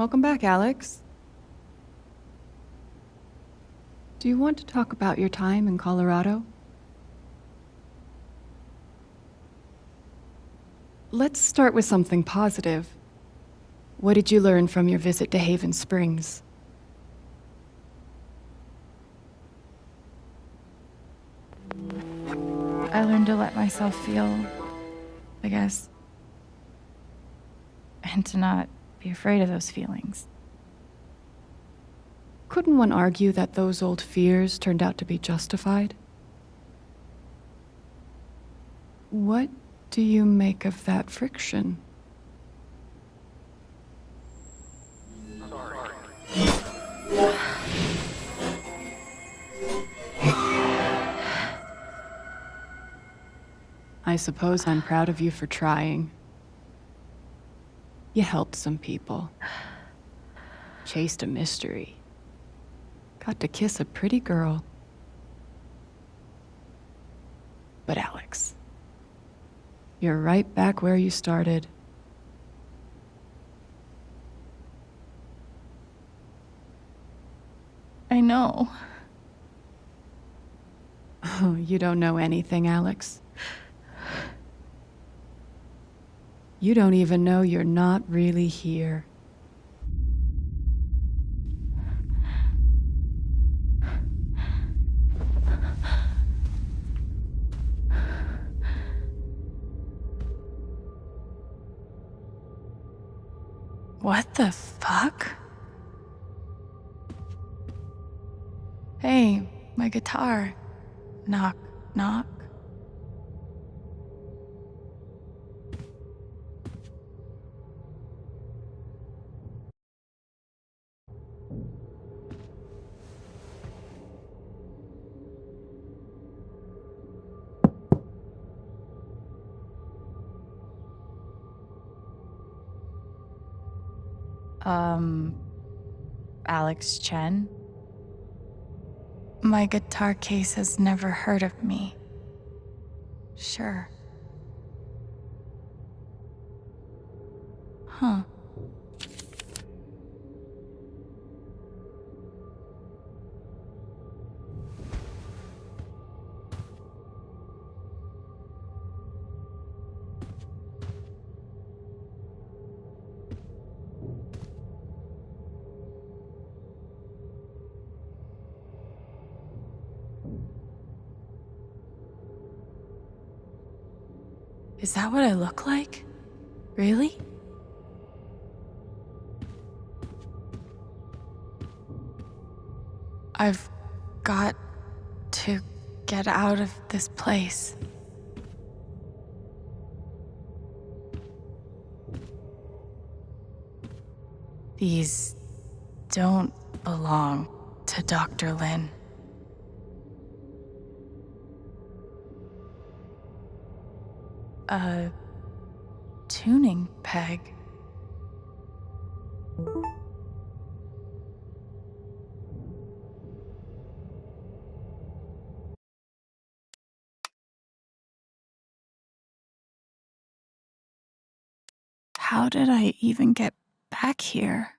Welcome back, Alex. Do you want to talk about your time in Colorado? Let's start with something positive. What did you learn from your visit to Haven Springs? I learned to let myself feel, I guess, and to not be afraid of those feelings. Couldn't one argue that those old fears turned out to be justified? What do you make of that friction? I suppose I'm proud of you for trying. You helped some people. Chased a mystery. Got to kiss a pretty girl. But Alex, you're right back where you started. I know. Oh, you don't know anything, Alex. You don't even know you're not really here. What the fuck? Hey, my guitar. Knock, knock. Alex Chen? My guitar case has never heard of me. Sure. Huh. Is that what I look like? Really? I've got to get out of this place. These don't belong to Dr. Lin. A tuning peg. How did I even get back here?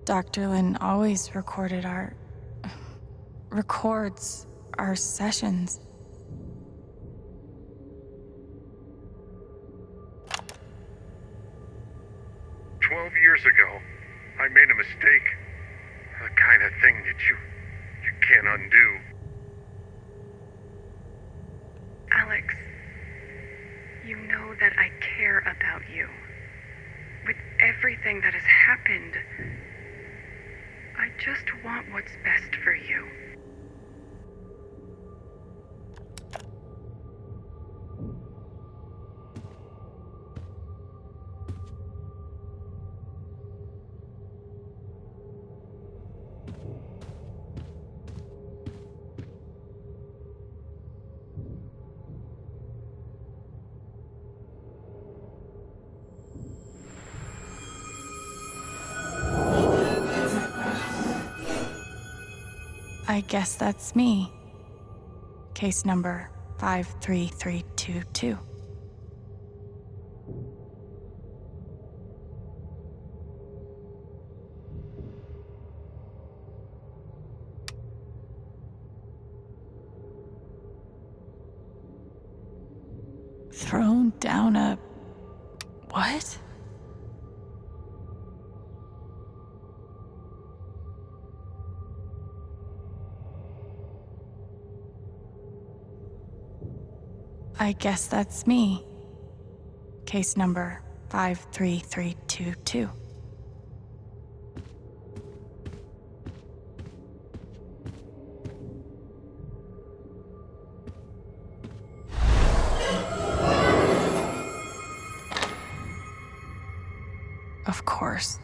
Dr. Lin always records our sessions. "12 years ago, I made a mistake. The kind of thing that you can't undo." Alex, you know that I care about you. With everything that has happened, I just want what's best for you. I guess that's me. Case number 53322. Thrown down a... what? I guess that's me. Case number 53322. Of course.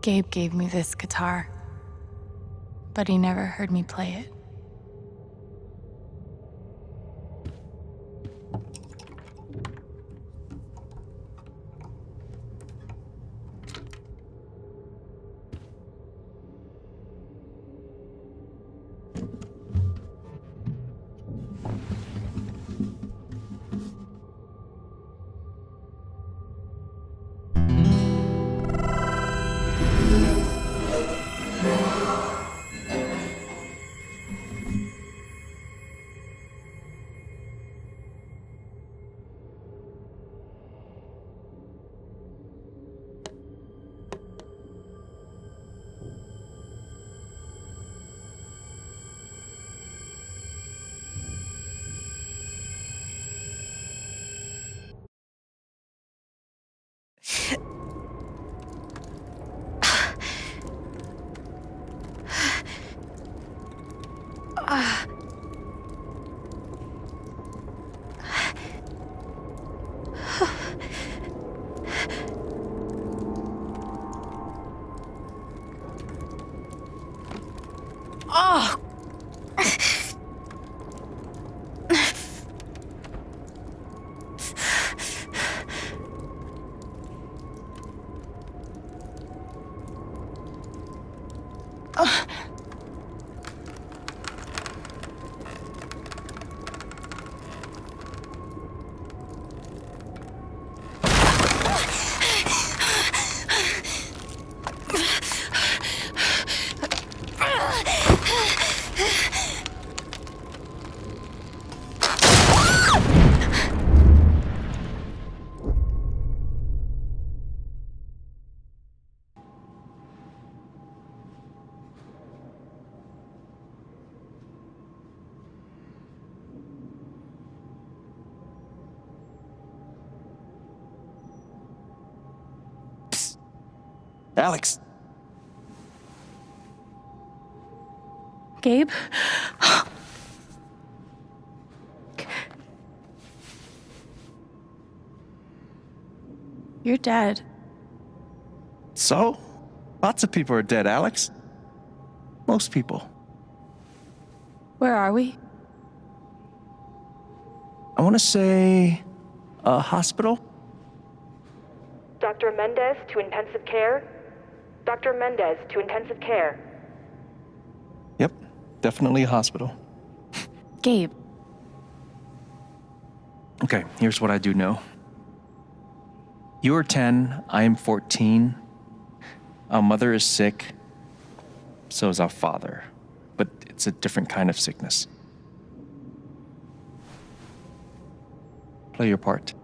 Gabe gave me this guitar, but he never heard me play it. Oh! Alex! Gabe? You're dead. So? Lots of people are dead, Alex. Most people. Where are we? I want to say a hospital? Dr. Mendez to intensive care? Dr. Mendez to intensive care. Yep, definitely a hospital. Gabe. Okay, here's what I do know. You are 10, I am 14. Our mother is sick. So is our father. But it's a different kind of sickness. Play your part.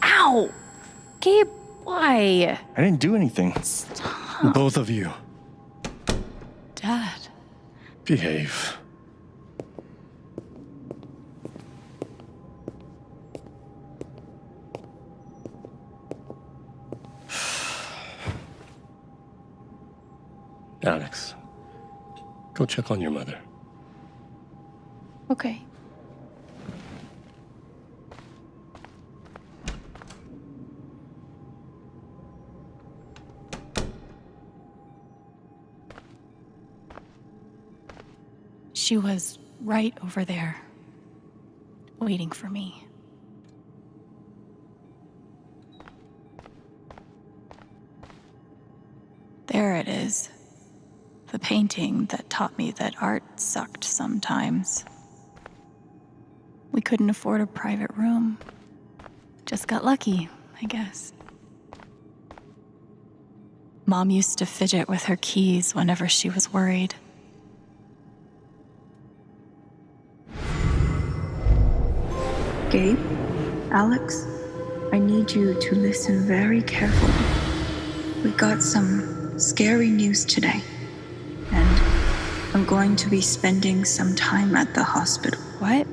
Ow! Gabe, why? Why? I didn't do anything. Both of you, Dad. behave. Alex, go check on your mother. Okay. She was right over there, waiting for me. There it is. The painting that taught me that art sucked sometimes. We couldn't afford a private room. Just got lucky, I guess. Mom used to fidget with her keys whenever she was worried. Gabe, Alex, I need you to listen very carefully. We got some scary news today, and I'm going to be spending some time at the hospital. What?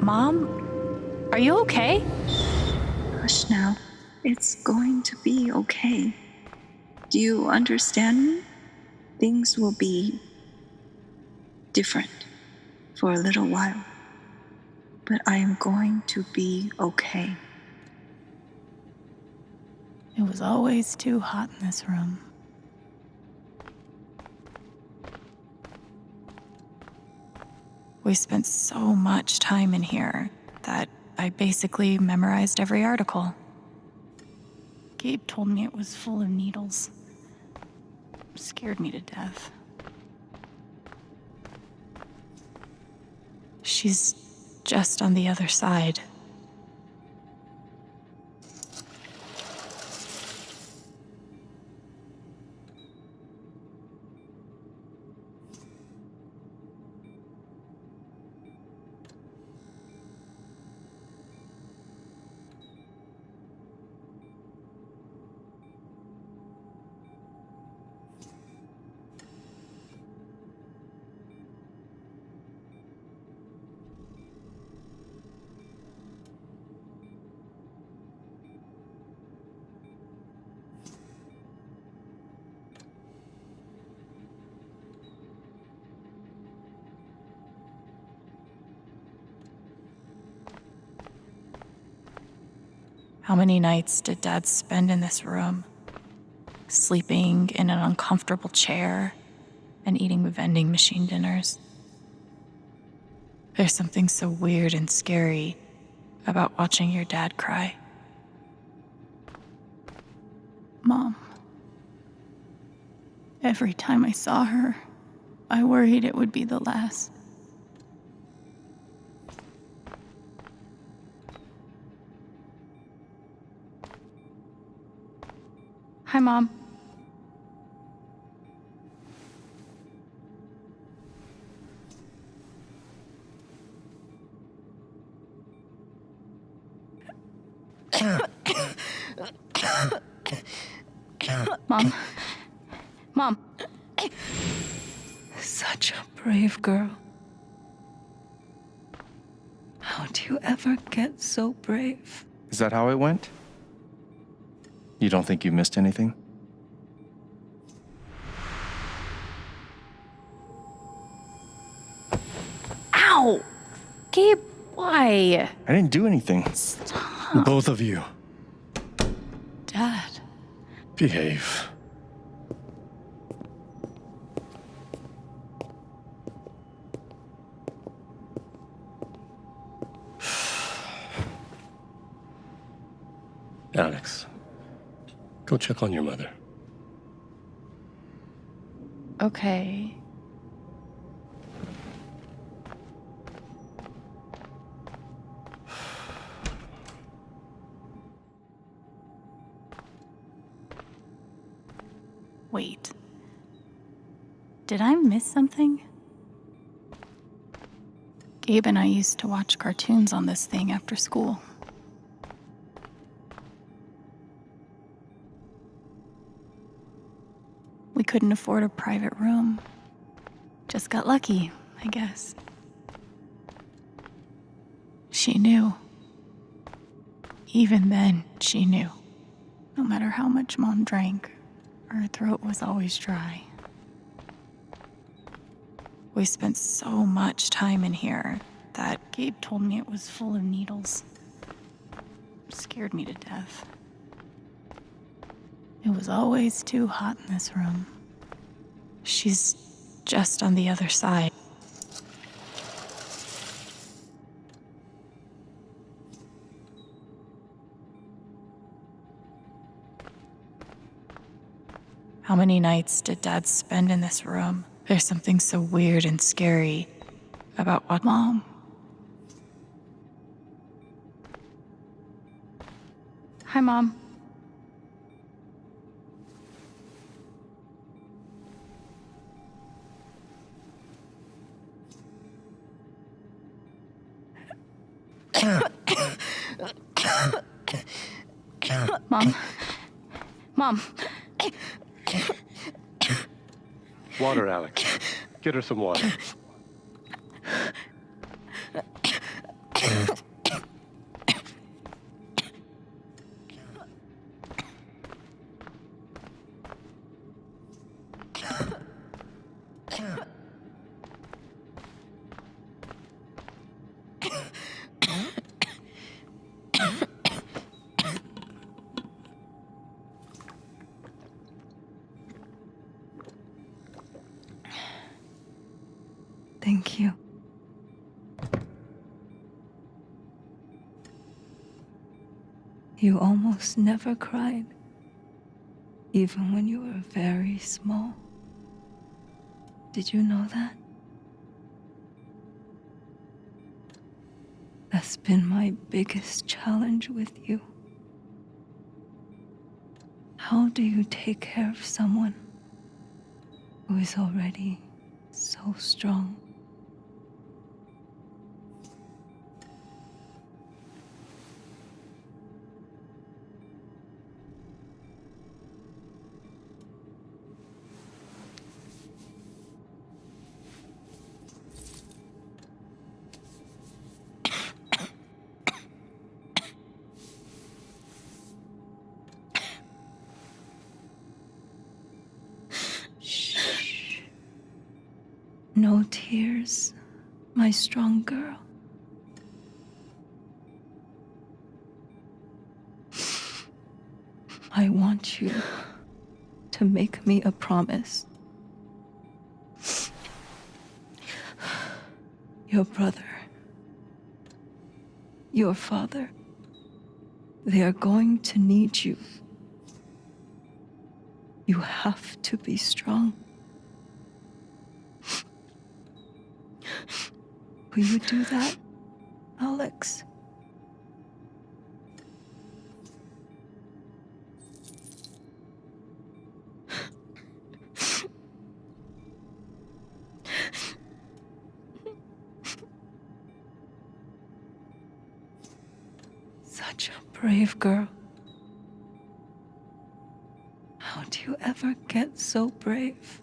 Mom? Are you okay? Hush now. It's going to be okay. Do you understand me? Things will be different for a little while. But I am going to be okay. It was always too hot in this room. We spent so much time in here that I basically memorized every article. Gabe told me it was full of needles. It scared me to death. She's just on the other side. How many nights did Dad spend in this room? Sleeping in an uncomfortable chair and eating vending machine dinners. There's something so weird and scary about watching your dad cry. Mom. Every time I saw her, I worried it would be the last. Hi, Mom. Mom. Mom. Such a brave girl. How'd you ever get so brave? Is that how it went? You don't think you missed anything? Ow! Gabe, why? I didn't do anything. Both of you, Dad. behave. Alex, go check on your mother. Okay. Wait. Did I miss something? Gabe and I used to watch cartoons on this thing after school. couldn't afford a private room. Just got lucky, I guess. She knew. Even then, she knew. No matter how much Mom drank, her throat was always dry. We spent so much time in here that Gabe told me it was full of needles. Scared me to death. It was always too hot in this room. She's just on the other side. How many nights did Dad spend in this room? There's something so weird and scary about what Mom. Hi, Mom. Mom. Mom. Water, Alex. Get her some water. Thank you. You almost never cried, even when you were very small. Did you know that? That's been my biggest challenge with you. How do you take care of someone who is already so strong? Shh. No tears, my strong girl. I want you to make me a promise. Your brother, your father, they are going to need you. You have to be strong. Will you do that, Alex? Such a brave girl. How do you ever get so brave?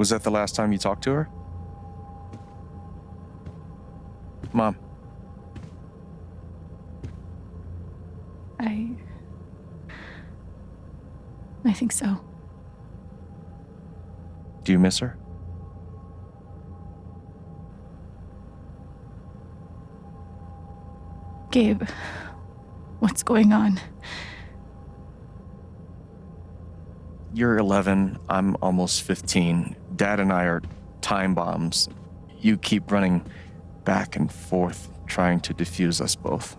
Was that the last time you talked to her? Mom. I think so. Do you miss her? Gabe, what's going on? You're 11, I'm almost 15. Dad and I are time bombs. You keep running back and forth, trying to defuse us both.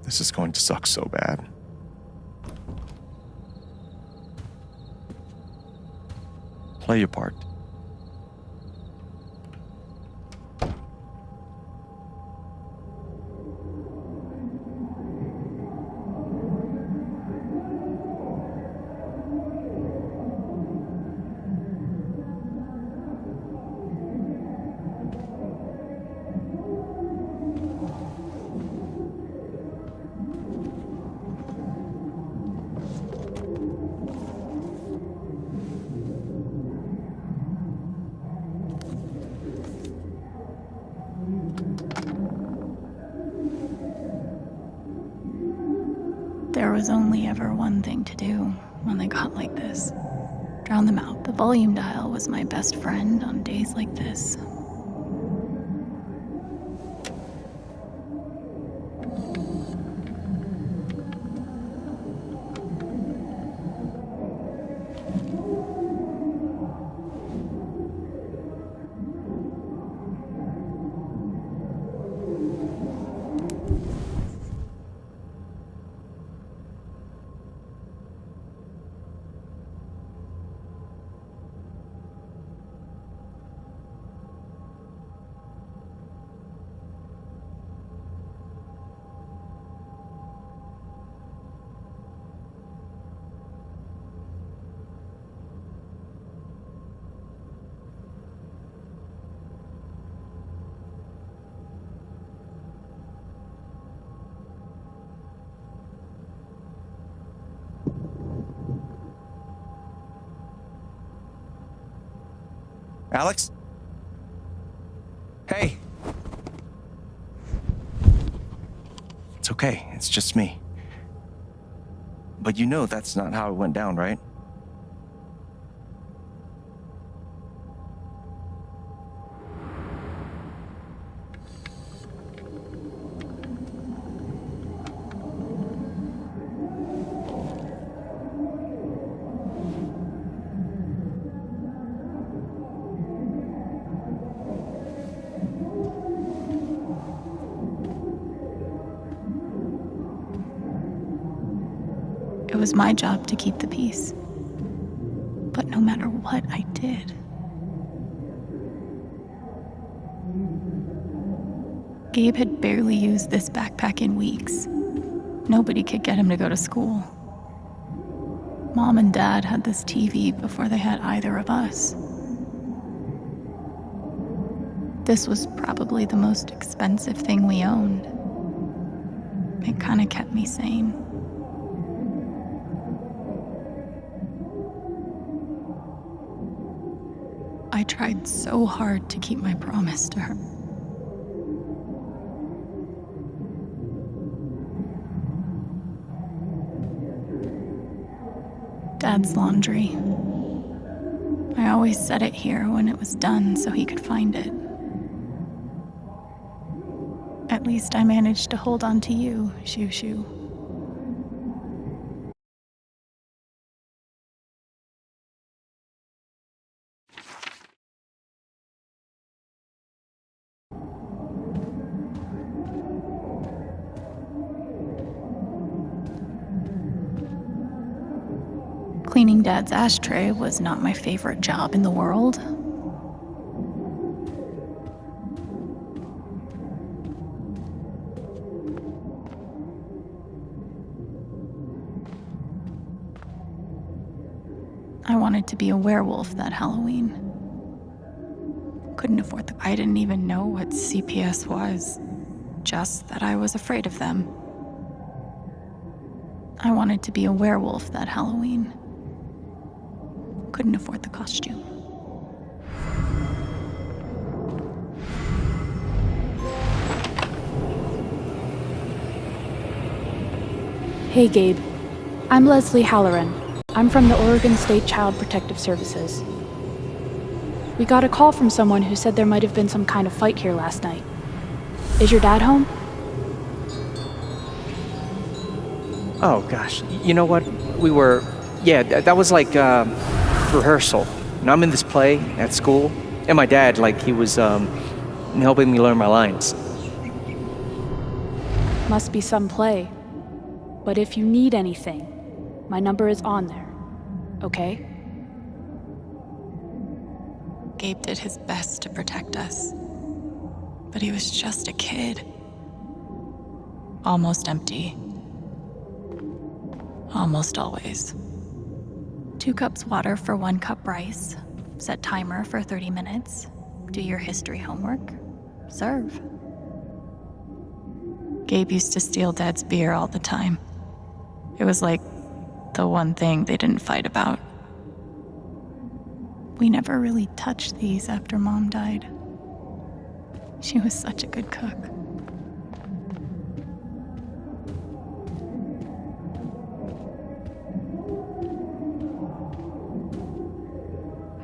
This is going to suck so bad. Play your part. There was only ever one thing to do when they got like this. Drown them out. The volume dial was my best friend on days like this. Alex? Hey. It's okay, it's just me. But you know that's not how it went down, right? It was my job to keep the peace. But no matter what I did, Gabe had barely used this backpack in weeks. Nobody could get him to go to school. Mom and Dad had this TV before they had either of us. This was probably the most expensive thing we owned. It kind of kept me sane. I tried so hard to keep my promise to her. Dad's laundry. I always set it here when it was done so he could find it. At least I managed to hold on to you, Shoo Shoo. Cleaning Dad's ashtray was not my favorite job in the world. I wanted to be a werewolf that Halloween. Couldn't afford the. I didn't even know what CPS was, just that I was afraid of them. I wanted to be a werewolf that Halloween. Couldn't afford the costume. Hey, Gabe. I'm Leslie Halloran. I'm from the Oregon State Child Protective Services. We got a call from someone who said there might have been some kind of fight here last night. Is your dad home? Oh, gosh. You know what? That was like rehearsal. And I'm in this play at school, and my dad, he was helping me learn my lines. Must be some play. But if you need anything, my number is on there. Okay? Gabe did his best to protect us. But he was just a kid. Almost empty. Almost always. 2 cups water for 1 cup rice. Set timer for 30 minutes. Do your history homework. Serve. Gabe used to steal Dad's beer all the time. It was like the one thing they didn't fight about. We never really touched these after Mom died. She was such a good cook.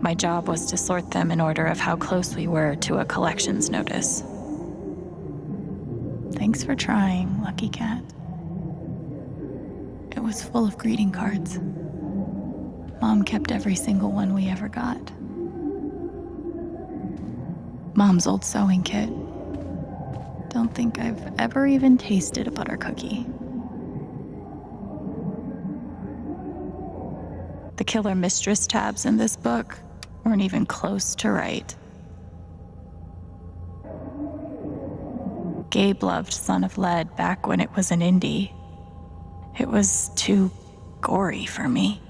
My job was to sort them in order of how close we were to a collections notice. Thanks for trying, Lucky Cat. It was full of greeting cards. Mom kept every single one we ever got. Mom's old sewing kit. Don't think I've ever even tasted a butter cookie. The killer mistress tabs in this book weren't even close to right. Gabe loved Son of Lead back when it was an indie. It was too gory for me.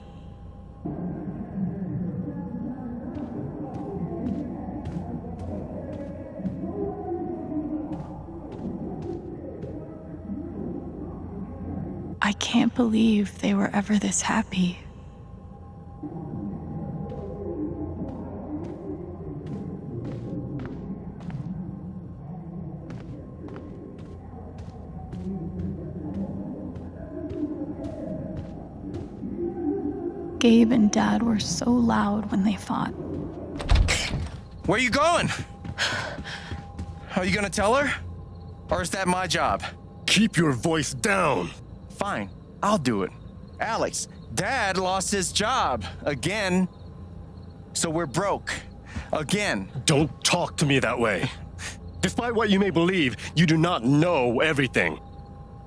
I can't believe they were ever this happy. Gabe and Dad were so loud when they fought. Where are you going? Are you gonna tell her? Or is that my job? Keep your voice down. Fine, I'll do it. Alex, Dad lost his job again. So we're broke. Again. Don't talk to me that way. Despite what you may believe, you do not know everything.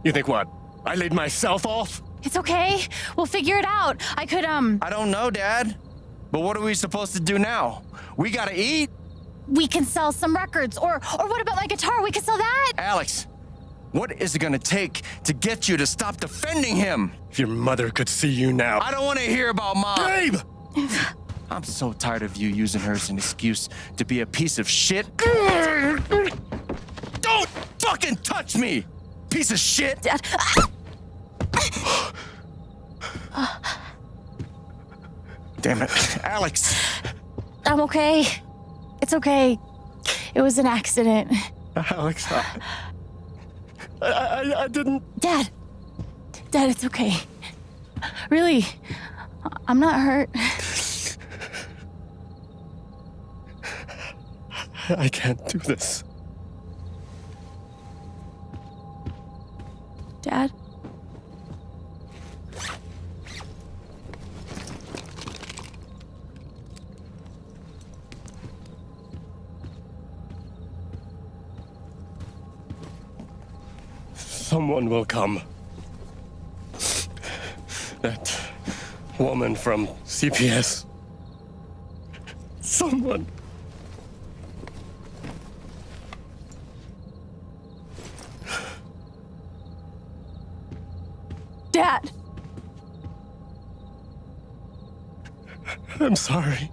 You think what? I laid myself off? It's okay. We'll figure it out. I don't know, Dad. But what are we supposed to do now? We gotta eat. We can sell some records. Or what about my guitar? We could sell that. Alex, what is it gonna take to get you to stop defending him? If your mother could see you now. I don't want to hear about Mom. Gabe! I'm so tired of you using her as an excuse to be a piece of shit. Don't fucking touch me, piece of shit! Dad. Damn it, Alex. I'm okay. It's okay. It was an accident. Alex, I didn't... Dad, it's okay. Really, I'm not hurt. I can't do this. Dad? Someone will come. That woman from CPS. Someone. Dad! I'm sorry.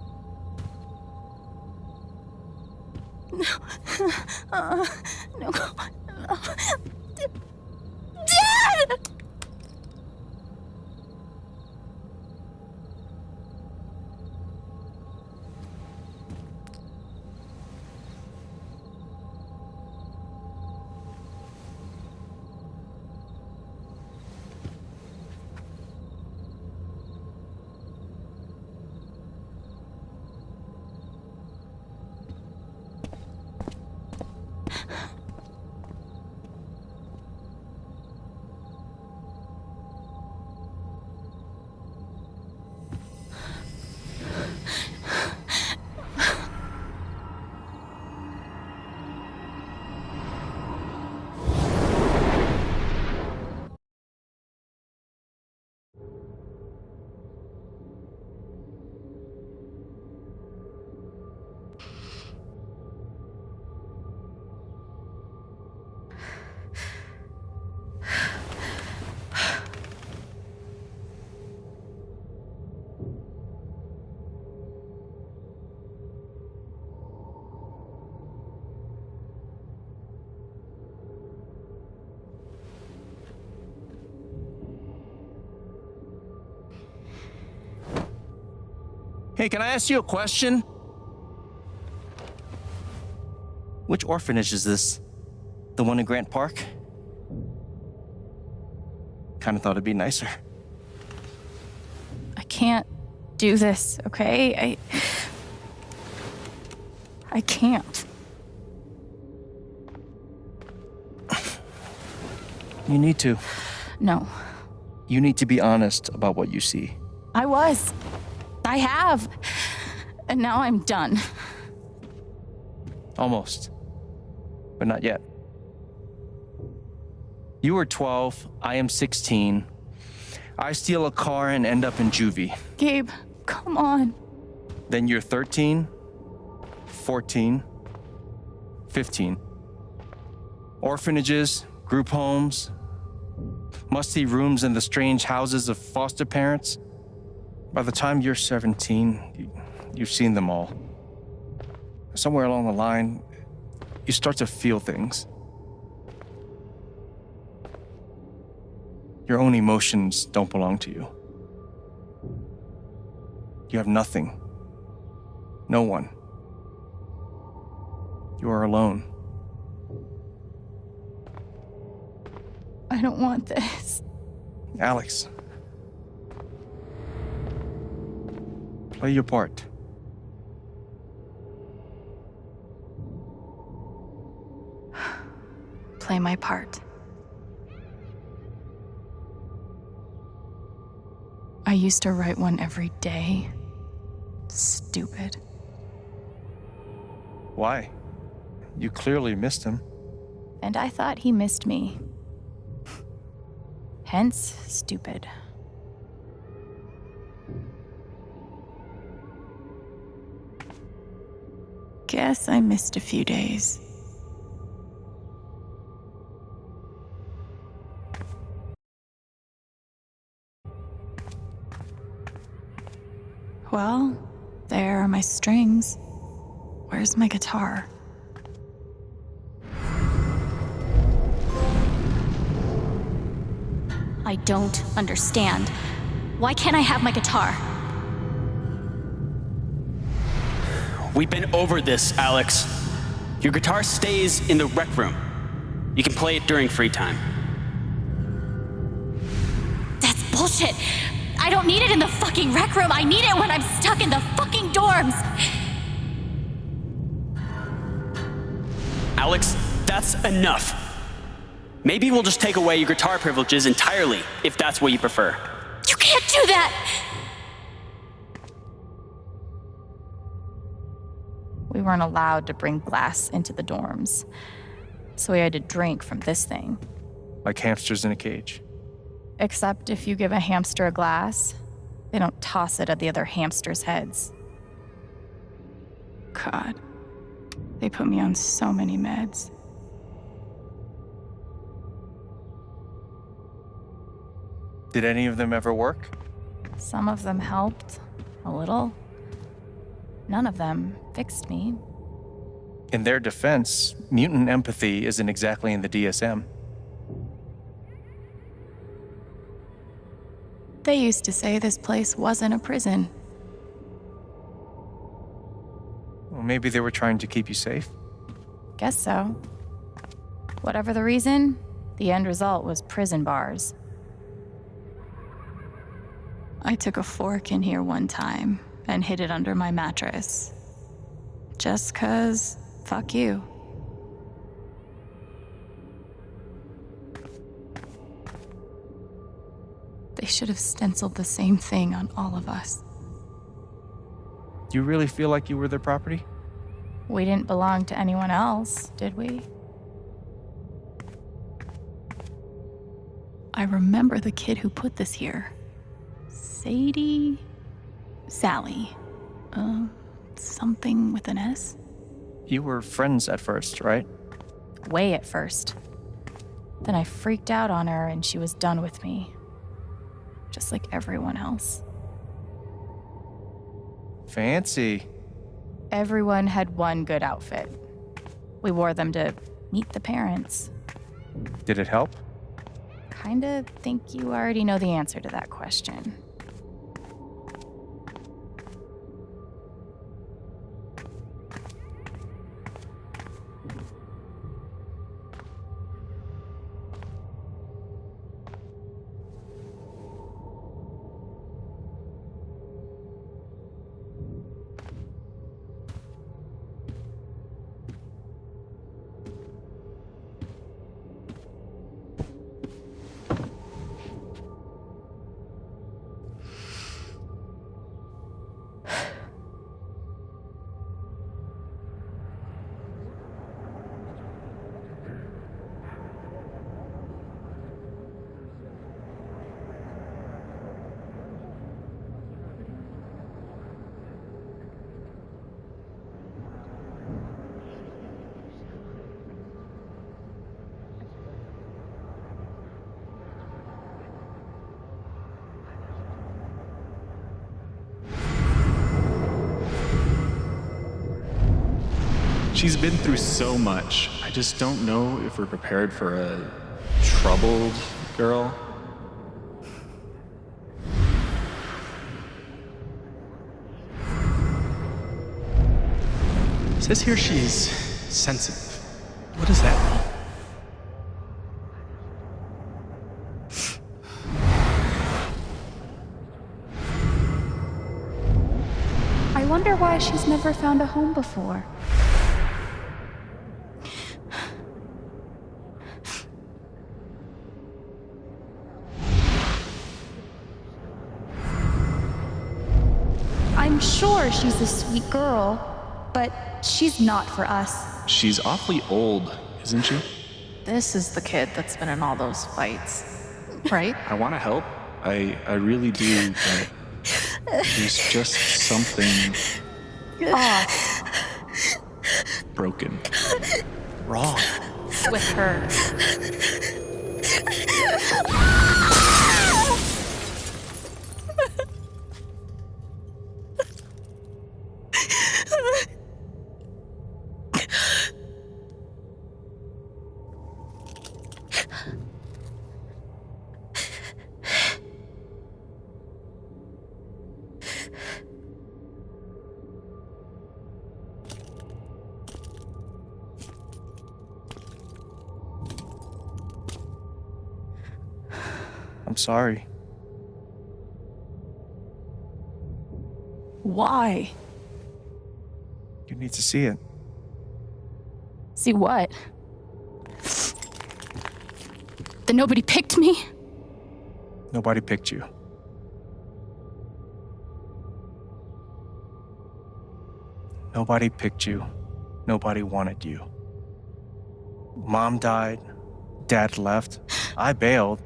No. Dad! Hey, can I ask you a question? Which orphanage is this? The one in Grant Park? Kind of thought it'd be nicer. I can't do this, okay? I can't. You need to. No. You need to be honest about what you see. I was. I have. And now I'm done. Almost. But not yet. You were 12, I am 16. I steal a car and end up in juvie. Gabe, come on. Then you're 13, 14, 15. Orphanages, group homes, musty rooms in the strange houses of foster parents. By the time you're 17, you've seen them all. Somewhere along the line, you start to feel things. Your own emotions don't belong to you. You have nothing. No one. You are alone. I don't want this. Alex. Play your part. Play my part. I used to write one every day. Stupid. Why? You clearly missed him. And I thought he missed me. Hence, stupid. Guess I missed a few days. Well, there are my strings. Where's my guitar? I don't understand. Why can't I have my guitar? We've been over this, Alex. Your guitar stays in the rec room. You can play it during free time. That's bullshit. I don't need it in the fucking rec room. I need it when I'm stuck in the fucking dorms. Alex, that's enough. Maybe we'll just take away your guitar privileges entirely, if that's what you prefer. You can't do that! We weren't allowed to bring glass into the dorms, so we had to drink from this thing. Like hamsters in a cage. Except if you give a hamster a glass, they don't toss it at the other hamsters' heads. God, they put me on so many meds. Did any of them ever work? Some of them helped, a little. None of them fixed me. In their defense, mutant empathy isn't exactly in the DSM. They used to say this place wasn't a prison. Well, maybe they were trying to keep you safe. Guess so. Whatever the reason, the end result was prison bars. I took a fork in here one time and hid it under my mattress. Just 'cause, fuck you. They should have stenciled the same thing on all of us. Do you really feel like you were their property? We didn't belong to anyone else, did we? I remember the kid who put this here. Sally. Something with an S? You were friends at first, right? Way at first. Then I freaked out on her and she was done with me. Just like everyone else. Fancy. Everyone had one good outfit. We wore them to meet the parents. Did it help? Kinda think you already know the answer to that question. She's been through so much. I just don't know if we're prepared for a troubled girl. It says here she's sensitive. What does that mean? I wonder why she's never found a home before. I'm sure she's a sweet girl, but she's not for us. She's awfully old, isn't she? This is the kid that's been in all those fights, right? I want to help. I really do, but there's just something Off broken. Wrong. with her. I'm sorry. Why? You need to see it. See what? That nobody picked me? Nobody picked you. Nobody picked you. Nobody wanted you. Mom died. Dad left. I bailed.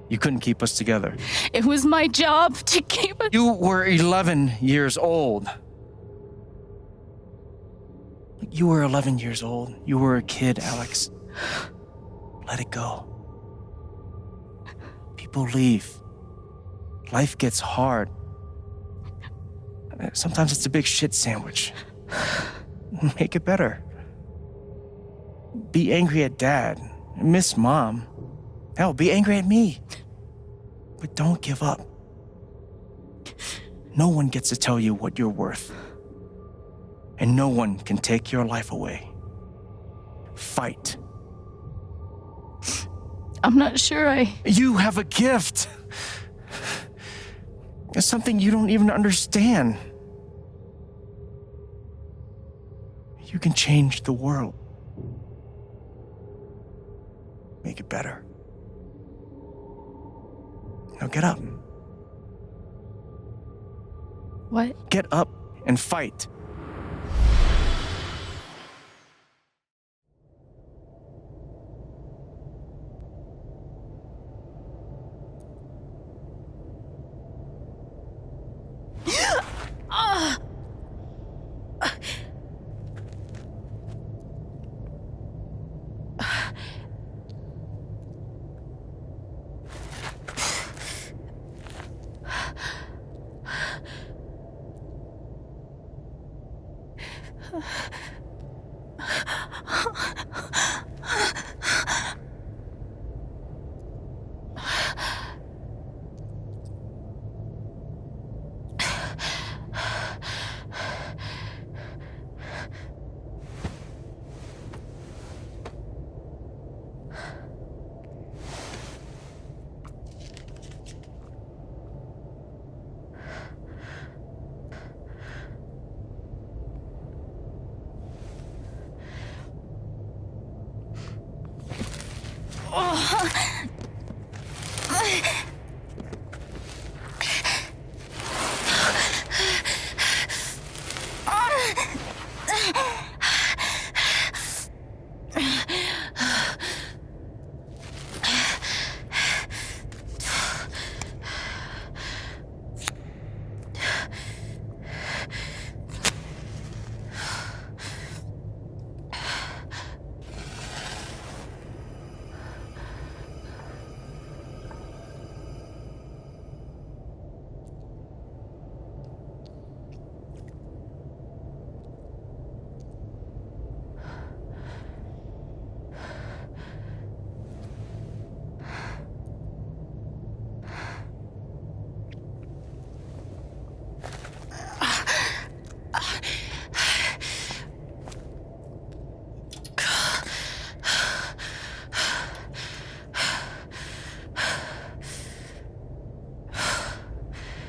You couldn't keep us together. It was my job to keep us. You were 11 years old. You were 11 years old. You were a kid, Alex. Let it go. People leave. Life gets hard. Sometimes it's a big shit sandwich. Make it better. Be angry at Dad, miss Mom. Hell, be angry at me. But don't give up. No one gets to tell you what you're worth. And no one can take your life away. Fight. I'm not sure You have a gift. It's something you don't even understand. You can change the world. Make it better. Now get up. What? Get up and fight.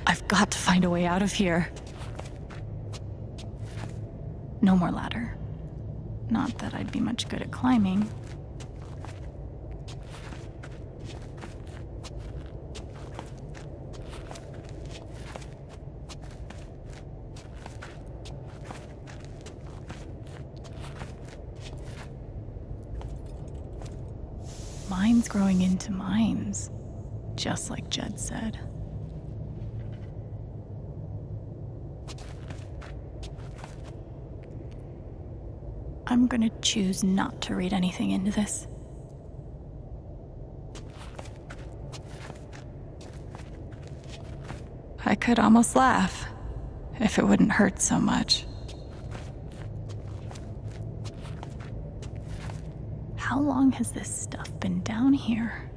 I've got to find a way out of here. No more ladder. Not that I'd be much good at climbing. Mines growing into mines, just like Jed said. I'm gonna choose not to read anything into this. I could almost laugh, if it wouldn't hurt so much. How long has this stuff been down here?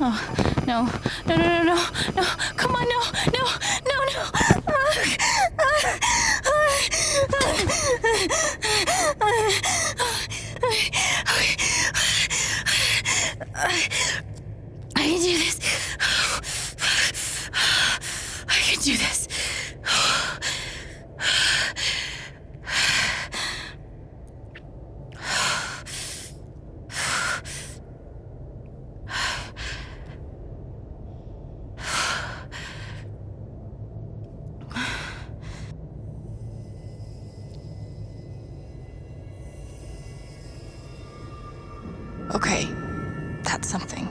Oh, no, no, no, no, no, no, come on, no, no, no, no. I can do this. I can do this. Okay, that's something.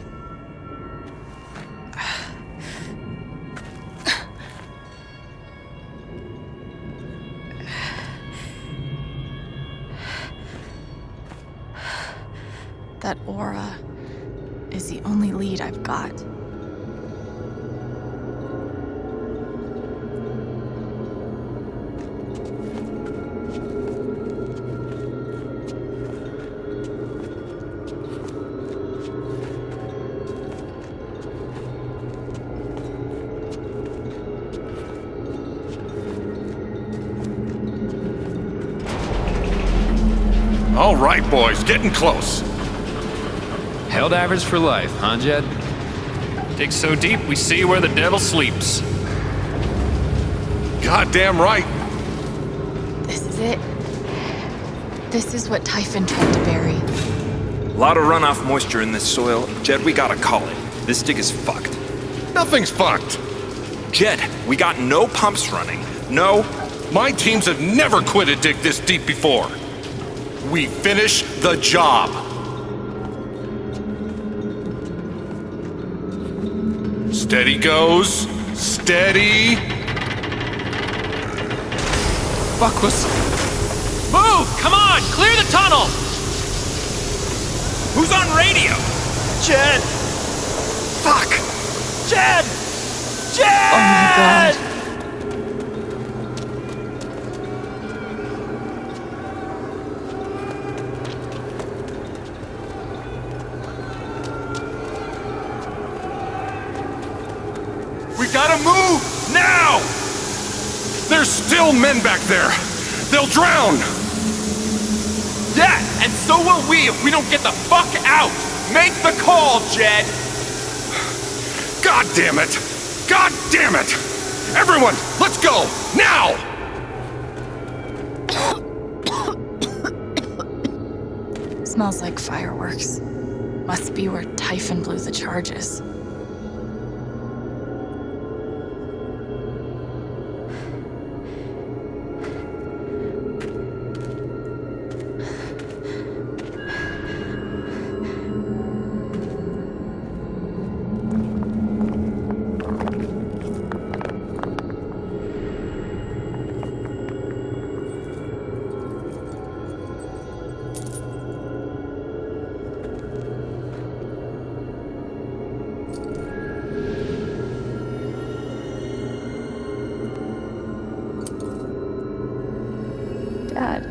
That aura is the only lead I've got. All right, boys, getting close. Helldivers for life, huh, Jed? Dig so deep, we see where the devil sleeps. Goddamn right. This is it. This is what Typhon tried to bury. A lot of runoff moisture in this soil. Jed, we gotta call it. This dig is fucked. Nothing's fucked. Jed, we got no pumps running. No. My teams have never quit a dig this deep before. We finish the job. Steady goes. Steady. Fuck was... Move! Come on! Clear the tunnel! Who's on radio? Jed! Fuck! Jed! Jed! Oh my god. We gotta move! Now! There's still men back there! They'll drown! Yeah, and so will we if we don't get the fuck out! Make the call, Jed! God damn it! God damn it! Everyone, let's go! Now! Smells like fireworks. Must be where Typhon blew the charges. Dad.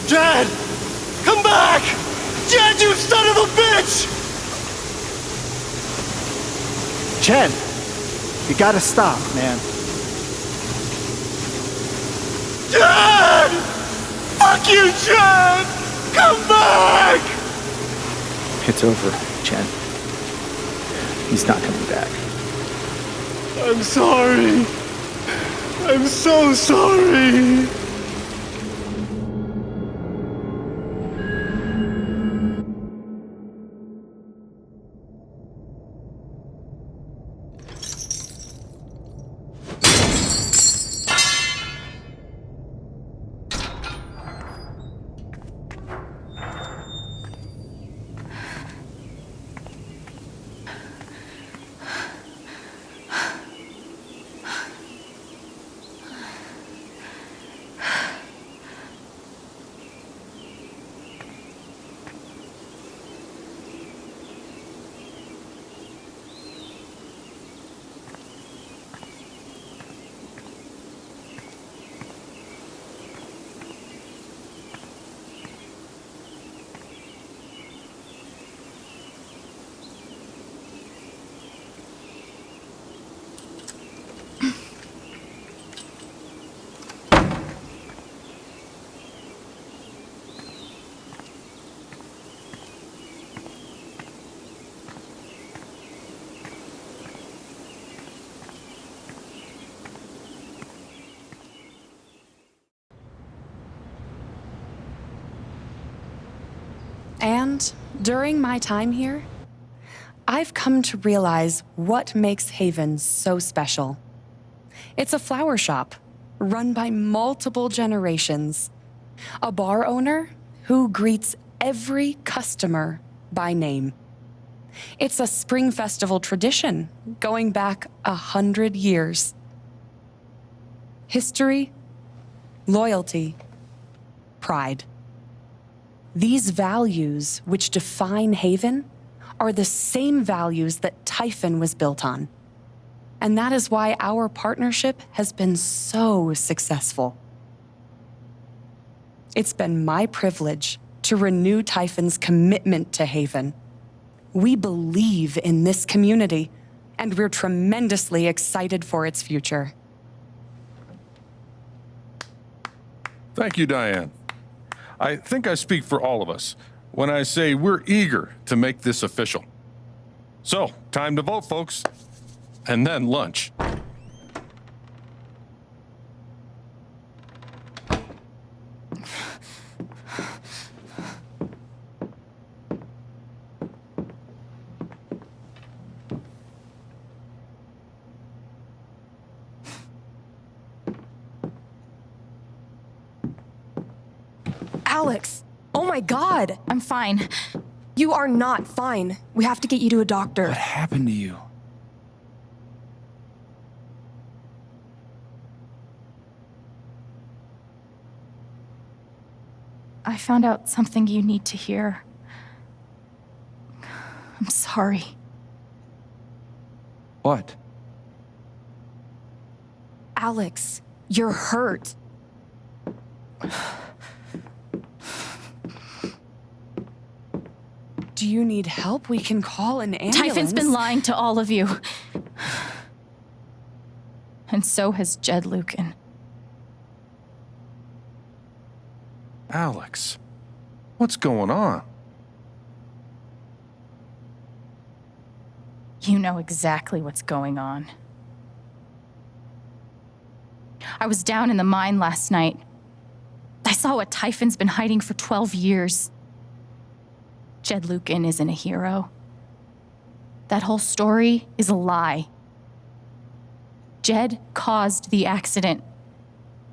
Jed! Come back! Jed, you son of a bitch! Jed, you gotta stop, man. Jed! Fuck you, Jed! Come back! It's over, Jed. He's not coming back. I'm sorry. I'm so sorry. And during my time here, I've come to realize what makes Haven so special. It's a flower shop run by multiple generations, a bar owner who greets every customer by name. It's a spring festival tradition going back 100 years. History, loyalty, pride. These values which define Haven are the same values that Typhon was built on. And that is why our partnership has been so successful. It's been my privilege to renew Typhon's commitment to Haven. We believe in this community, and we're tremendously excited for its future. Thank you, Diane. I think I speak for all of us when I say we're eager to make this official. So, time to vote, folks. And then lunch. Alex! Oh my god! I'm fine. You are not fine. We have to get you to a doctor. What happened to you? I found out something you need to hear. I'm sorry. What? Alex, you're hurt. Do you need help? We can call an ambulance. Typhon's been lying to all of you. And so has Jed Lucan. Alex, what's going on? You know exactly what's going on. I was down in the mine last night. I saw what Typhon's been hiding for 12 years. Jed Lucan isn't a hero. That whole story is a lie. Jed caused the accident.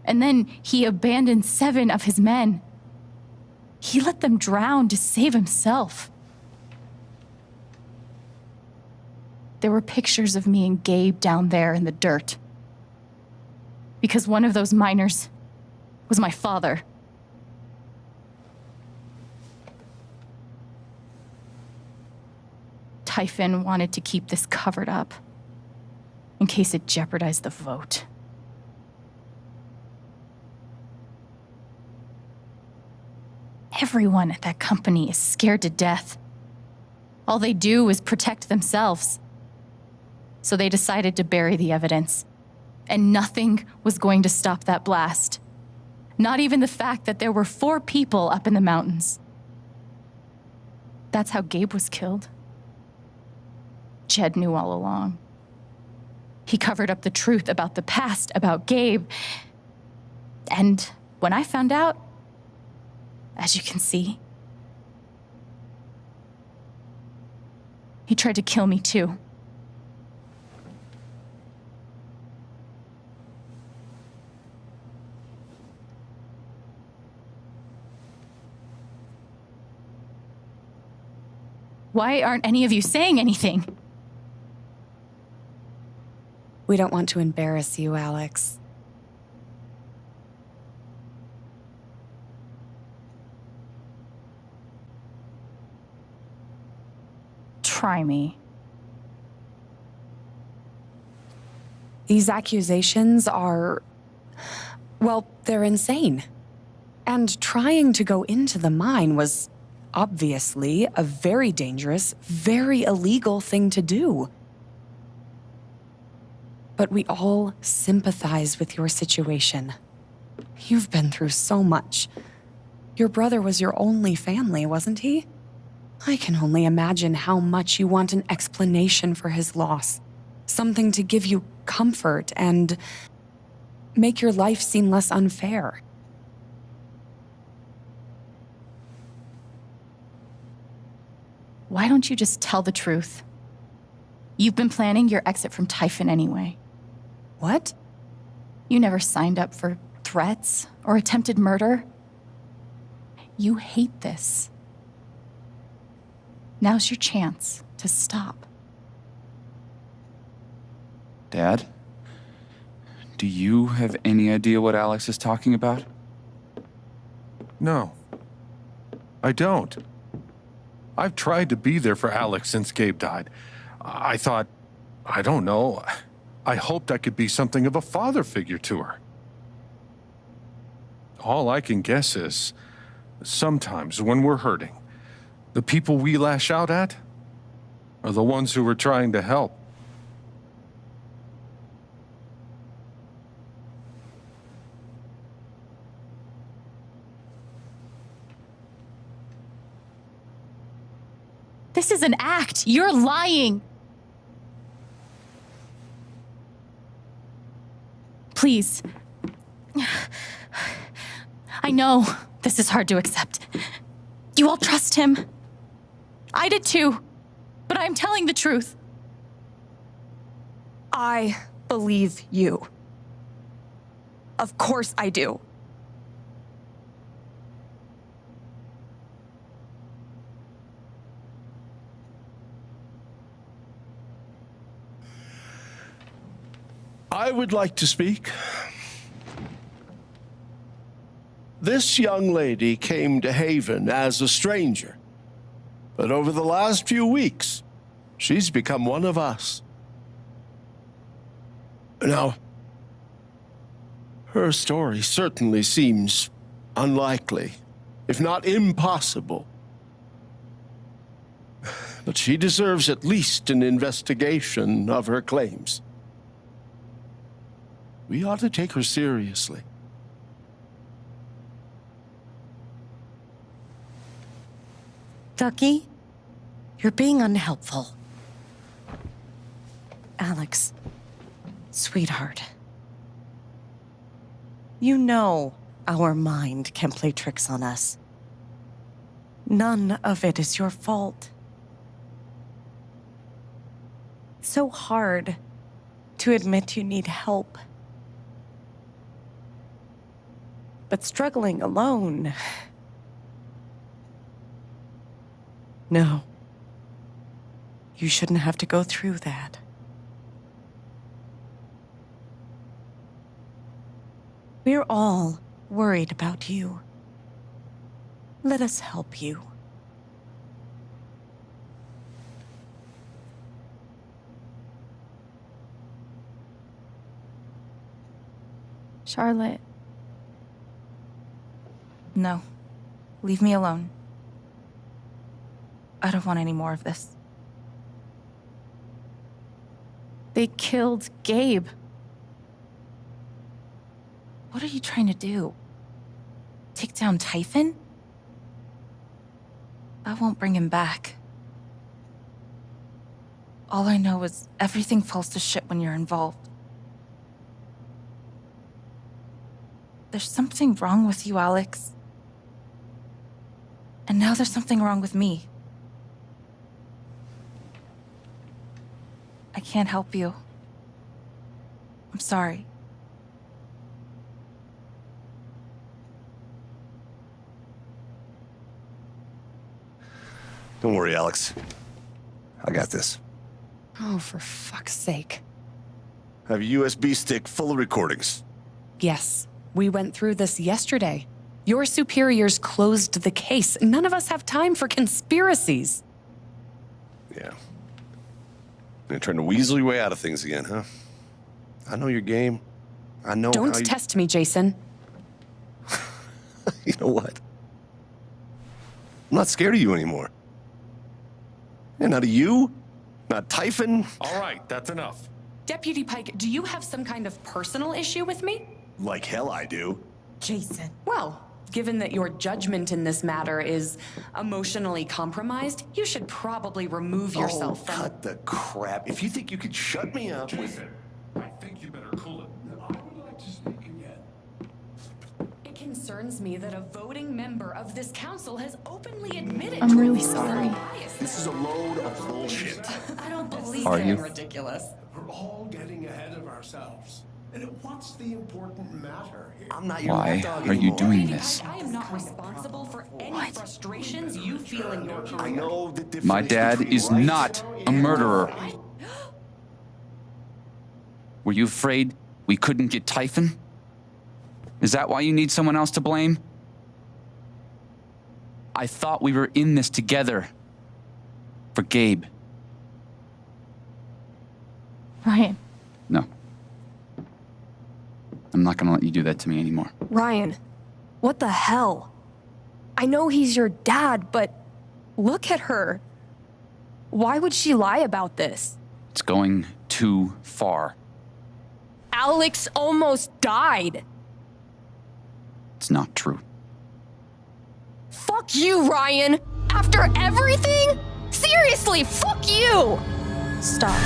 And then he abandoned 7 of his men. He let them drown to save himself. There were pictures of me and Gabe down there in the dirt. Because one of those miners was my father. Typhon wanted to keep this covered up in case it jeopardized the vote. Everyone at that company is scared to death. All they do is protect themselves. So they decided to bury the evidence. And nothing was going to stop that blast. Not even the fact that there were 4 people up in the mountains. That's how Gabe was killed. Jed knew all along. He covered up the truth about the past, about Gabe. And when I found out, as you can see, he tried to kill me too. Why aren't any of you saying anything? We don't want to embarrass you, Alex. Try me. These accusations are, well, they're insane. And trying to go into the mine was obviously a very dangerous, very illegal thing to do. But we all sympathize with your situation. You've been through so much. Your brother was your only family, wasn't he? I can only imagine how much you want an explanation for his loss. Something to give you comfort and make your life seem less unfair. why don't you just tell the truth? You've been planning your exit from Typhon anyway. What? You never signed up for threats or attempted murder. You hate this. Now's your chance to stop. Dad? Do you have any idea what Alex is talking about? No, I don't. I've tried to be there for Alex since Gabe died. I thought, I don't know, I hoped I could be something of a father figure to her. All I can guess is, sometimes when we're hurting, the people we lash out at are the ones who we're trying to help. This is an act. You're lying. Please. I know this is hard to accept. You all trust him. I did too. But I'm telling the truth. I believe you. Of course I do. I would like to speak. This young lady came to Haven as a stranger, but over the last few weeks, she's become one of us. Now, her story certainly seems unlikely, if not impossible. But she deserves at least an investigation of her claims. We ought to take her seriously. Ducky, you're being unhelpful. Alex, sweetheart. You know our mind can play tricks on us. None of it is your fault. It's so hard to admit you need help. But struggling alone... No. You shouldn't have to go through that. We're all worried about you. Let us help you. Charlotte. No. Leave me alone. I don't want any more of this. They killed Gabe. What are you trying to do? Take down Typhon? I won't bring him back. All I know is everything falls to shit when you're involved. There's something wrong with you, Alex. And now there's something wrong with me. I can't help you. I'm sorry. Don't worry, Alex. I got this. Oh, for fuck's sake. I have a USB stick full of recordings. Yes, we went through this yesterday. Your superiors closed the case. None of us have time for conspiracies. Yeah. You're trying to weasel your way out of things again, huh? I know your game. I know Don't how you... test me, Jason. You know what? I'm not scared of you anymore. And not of you, not Typhon. All right, that's enough. Deputy Pike, do you have some kind of personal issue with me? Like hell I do. Jason. Well, given that your judgment in this matter is emotionally compromised, you should probably remove yourself from... cut the crap. If you think you could shut me up with... I think you better cool it. I would like to speak again. It can serve concerns me that a voting member of this council has openly admitted I'm to really abuse sorry. and bias. This is a load of bullshit. I don't believe Are you? ridiculous. We're all getting ahead of ourselves. And what's the important matter here? I'm not your Why lapdog are you anymore. doing this? I am not responsible for any frustrations you feel in your career. I know the difference My dad between is right not a murderer. Were you afraid we couldn't get Typhon? Is that why you need someone else to blame? I thought we were in this together. For Gabe. Ryan, No. I'm not gonna let you do that to me anymore. Ryan, what the hell? I know he's your dad, but look at her. Why would she lie about this? It's going too far. Alex almost died. It's not true. Fuck you, Ryan! After everything? Seriously, fuck you! Stop.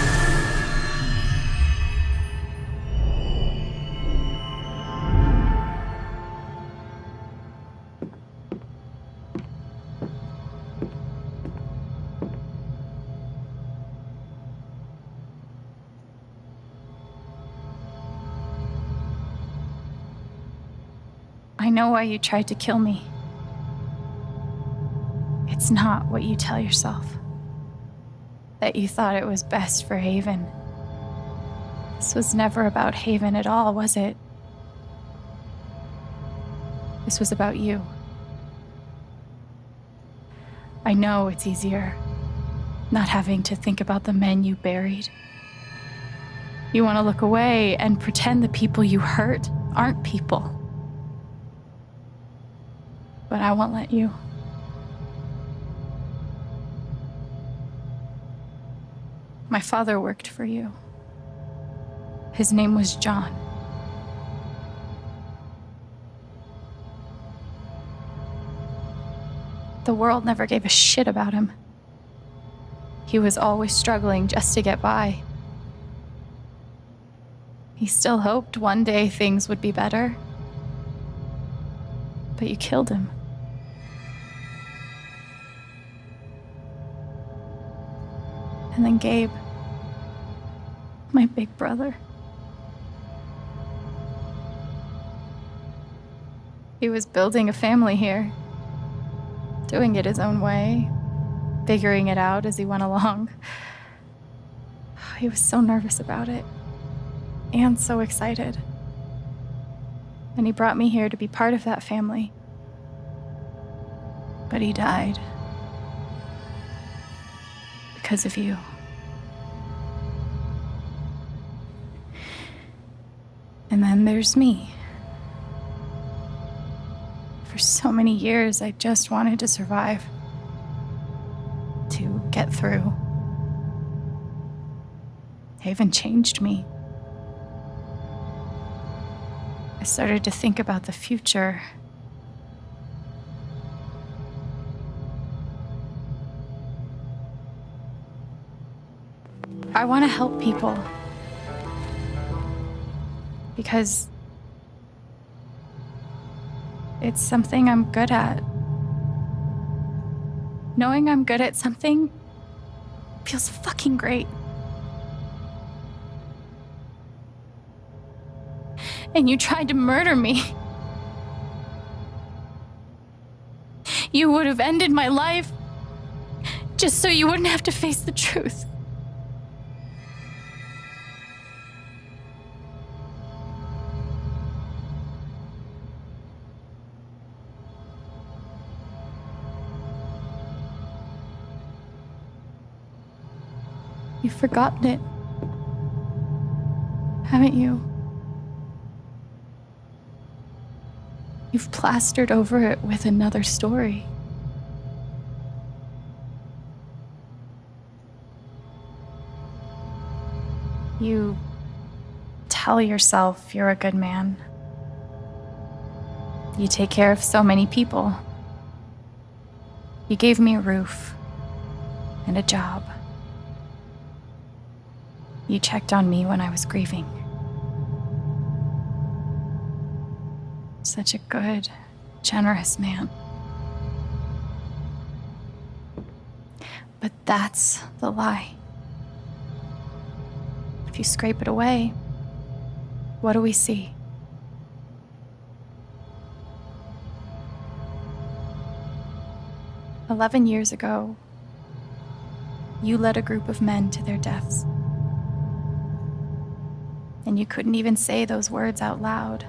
I know why you tried to kill me. It's not what you tell yourself. That you thought it was best for Haven. This was never about Haven at all, was it? This was about you. I know it's easier not having to think about the men you buried. You want to look away and pretend the people you hurt aren't people. But I won't let you. My father worked for you. His name was John. The world never gave a shit about him. He was always struggling just to get by. He still hoped one day things would be better. But you killed him. And then Gabe, my big brother. He was building a family here, doing it his own way, figuring it out as he went along. He was so nervous about it, and so excited. And he brought me here to be part of that family. But he died. Because of you. And then there's me. For so many years, I just wanted to survive. To get through. Haven changed me. I started to think about the future. I want to help people. Because it's something I'm good at. Knowing I'm good at something feels fucking great. And you tried to murder me. You would have ended my life just so you wouldn't have to face the truth. You've forgotten it, haven't you? You've plastered over it with another story. You tell yourself you're a good man. You take care of so many people. You gave me a roof and a job. You checked on me when I was grieving. Such a good, generous man. But that's the lie. If you scrape it away, what do we see? "11 years ago, you led a group of men to their deaths. And you couldn't even say those words out loud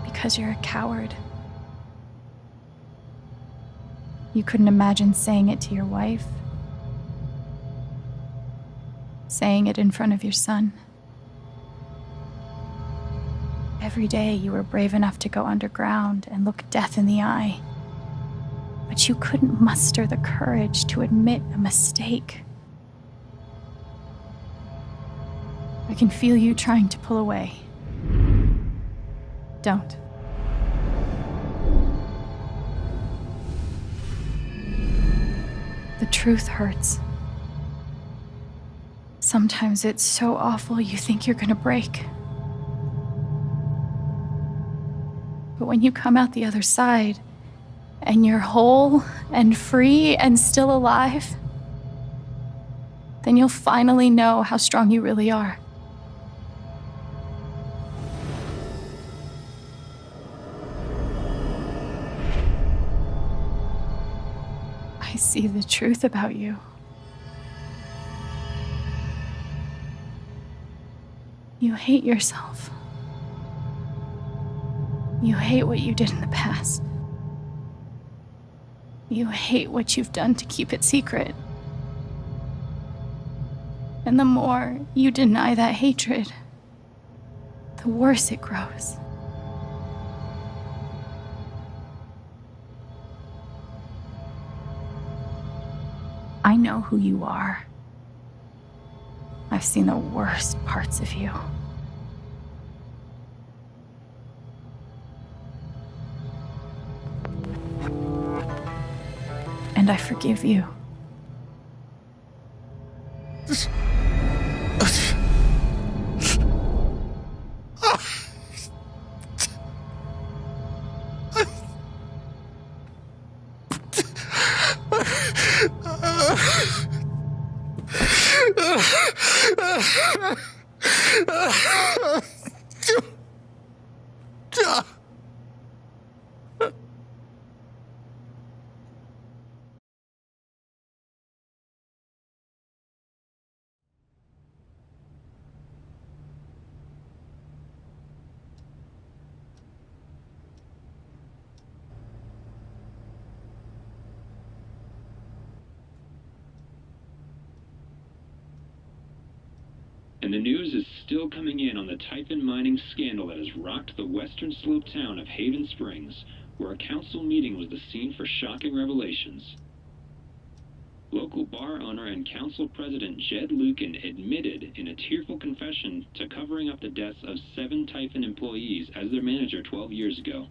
because you're a coward. You couldn't imagine saying it to your wife, saying it in front of your son. Every day you were brave enough to go underground and look death in the eye. But you couldn't muster the courage to admit a mistake. I can feel you trying to pull away. Don't. The truth hurts. Sometimes it's so awful you think you're gonna break. But when you come out the other side, and you're whole and free and still alive, then you'll finally know how strong you really are. I see the truth about you. You hate yourself. You hate what you did in the past. You hate what you've done to keep it secret. And the more you deny that hatred, the worse it grows. I know who you are. I've seen the worst parts of you. And I forgive you. And the news is still coming in on the Typhon mining scandal that has rocked the western slope town of Haven Springs, where a council meeting was the scene for shocking revelations. Local bar owner and council president Jed Lucan admitted in a tearful confession to covering up the deaths of 7 Typhon employees as their manager 12 years ago.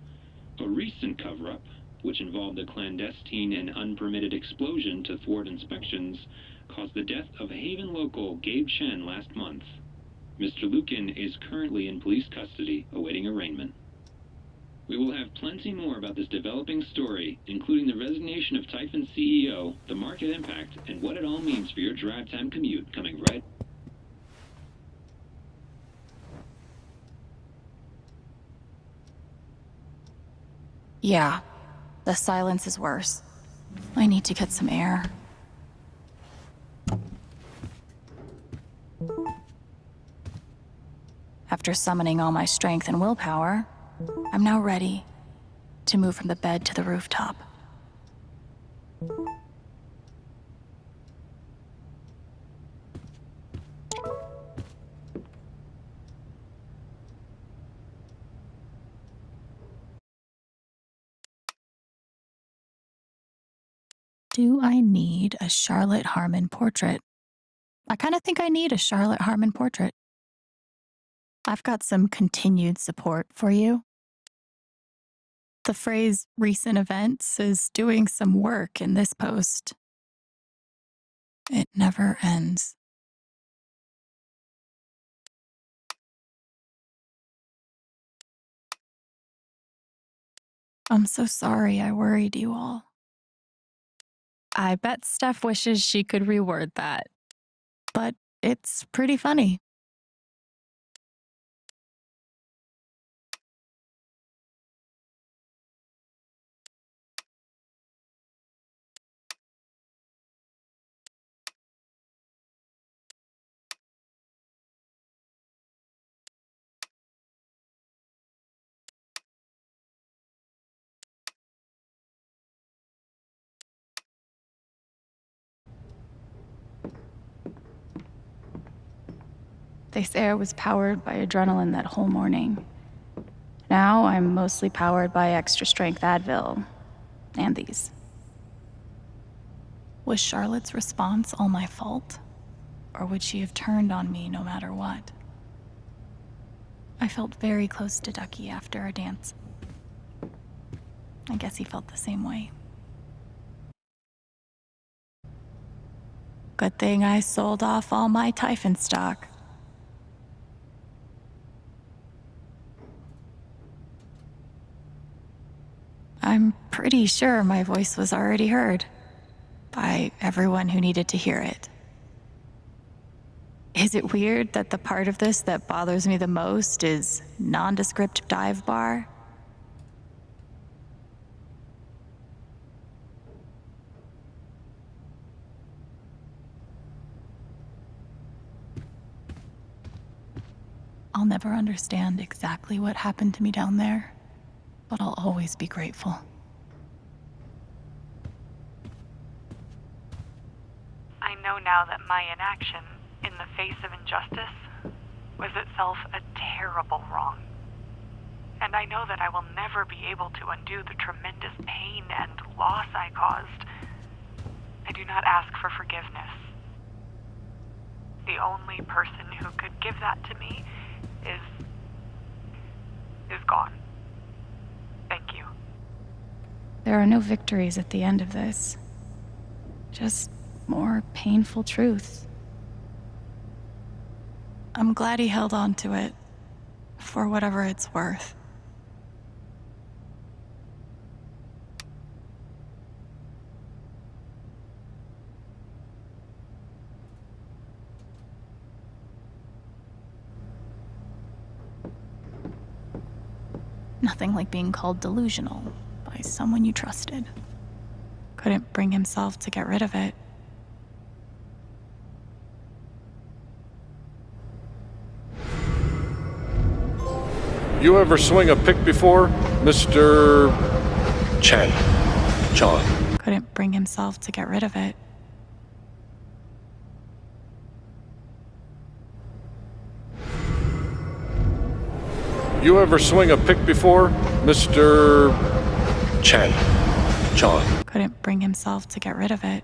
A recent cover-up, which involved a clandestine and unpermitted explosion to thwart inspections, caused the death of Haven local Gabe Chen last month. Mr. Lucan is currently in police custody, awaiting arraignment. We will have plenty more about this developing story, including the resignation of Typhon CEO, the market impact, and what it all means for your drive time commute, coming right. Yeah, the silence is worse. I need to get some air. After summoning all my strength and willpower, I'm now ready to move from the bed to the rooftop. Do I need a Charlotte Harmon portrait? I kind of think I need a Charlotte Harmon portrait. I've got some continued support for you. The phrase recent events is doing some work in this post. It never ends. I'm so sorry I worried you all. I bet Steph wishes she could reword that. But it's pretty funny. They say I was powered by adrenaline that whole morning. Now I'm mostly powered by extra strength Advil. And these. Was Charlotte's response all my fault? Or would she have turned on me no matter what? I felt very close to Ducky after our dance. I guess he felt the same way. Good thing I sold off all my Typhon stock. I'm pretty sure my voice was already heard by everyone who needed to hear it. Is it weird that the part of this that bothers me the most is nondescript dive bar? I'll never understand exactly what happened to me down there, but I'll always be grateful. I know now that my inaction, in the face of injustice, was itself a terrible wrong. And I know that I will never be able to undo the tremendous pain and loss I caused. I do not ask for forgiveness. The only person who could give that to me is gone. Thank you. There are no victories at the end of this. Just more painful truth. I'm glad he held on to it, for whatever it's worth. Nothing like being called delusional by someone you trusted. Couldn't bring himself to get rid of it. You ever swing a pick before, Mr. Chen. John. Couldn't bring himself to get rid of it. You ever swing a pick before, Mr. Chen. John. Couldn't bring himself to get rid of it.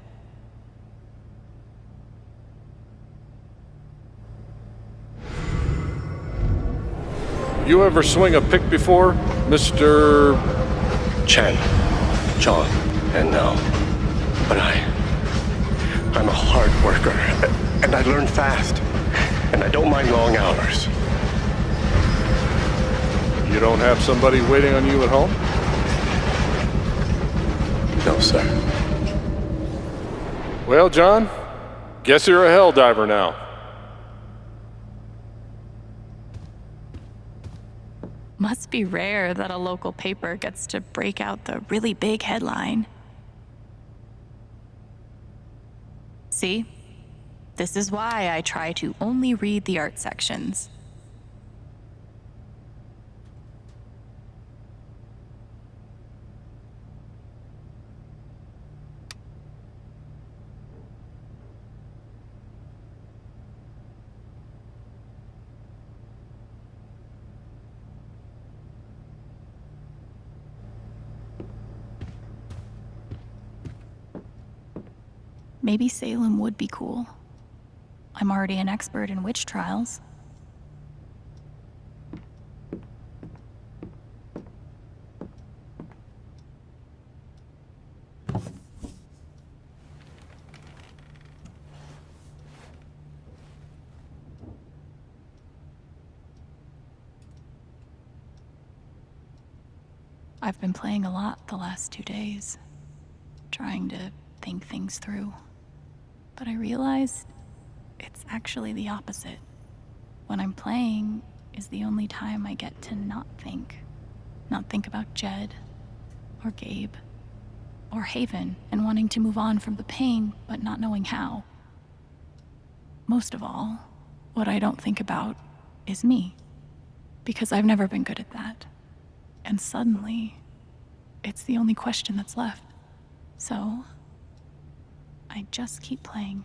You ever swing a pick before, Mr. Chen. John. And no. But I'm a hard worker, and I learn fast, and I don't mind long hours. You don't have somebody waiting on you at home? No, sir. Well, John, guess you're a hell diver now. Must be rare that a local paper gets to break out the really big headline. See? This is why I try to only read the art sections. Maybe Salem would be cool. I'm already an expert in witch trials. I've been playing a lot the last 2 days, trying to think things through. But I realized it's actually the opposite. When I'm playing is the only time I get to not think about Jed, or Gabe, or Haven, and wanting to move on from the pain, but not knowing how. Most of all, what I don't think about is me, because I've never been good at that. And suddenly, it's the only question that's left. So, I just keep playing.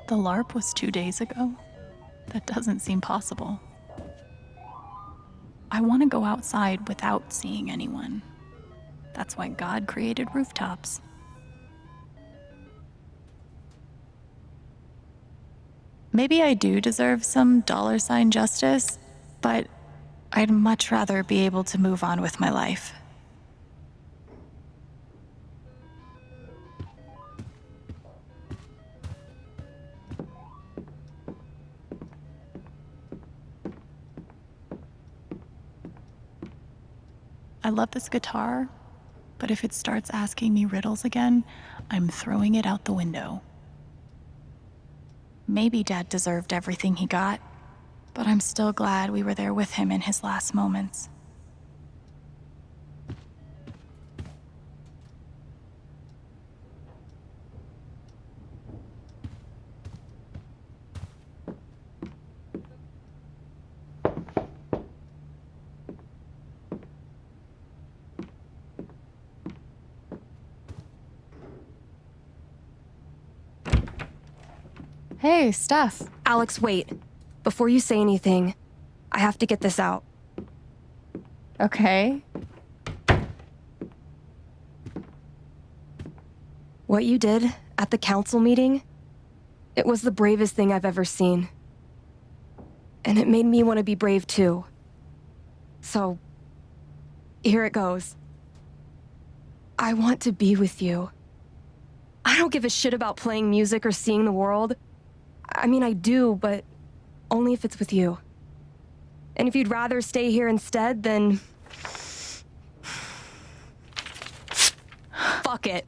The LARP was 2 days ago? That doesn't seem possible. I want to go outside without seeing anyone. That's why God created rooftops. Maybe I do deserve some $ justice, but I'd much rather be able to move on with my life. I love this guitar, but if it starts asking me riddles again, I'm throwing it out the window. Maybe Dad deserved everything he got, but I'm still glad we were there with him in his last moments. Hey, Steph. Alex, wait. Before you say anything, I have to get this out. Okay. What you did at the council meeting, it was the bravest thing I've ever seen. And it made me want to be brave too. So, here it goes. I want to be with you. I don't give a shit about playing music or seeing the world. I mean, I do, but only if it's with you. And if you'd rather stay here instead, then... fuck it.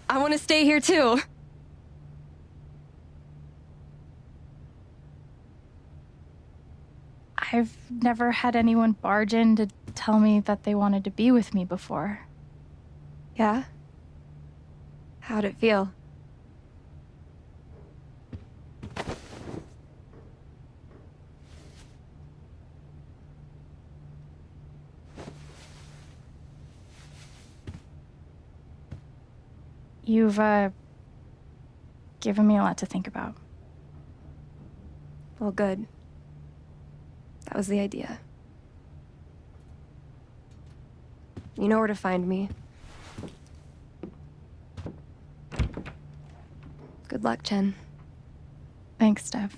I want to stay here too. I've never had anyone barge in to tell me that they wanted to be with me before. Yeah? How'd it feel? You've, given me a lot to think about. Well, good. That was the idea. You know where to find me. Good luck, Chen. Thanks, Steph.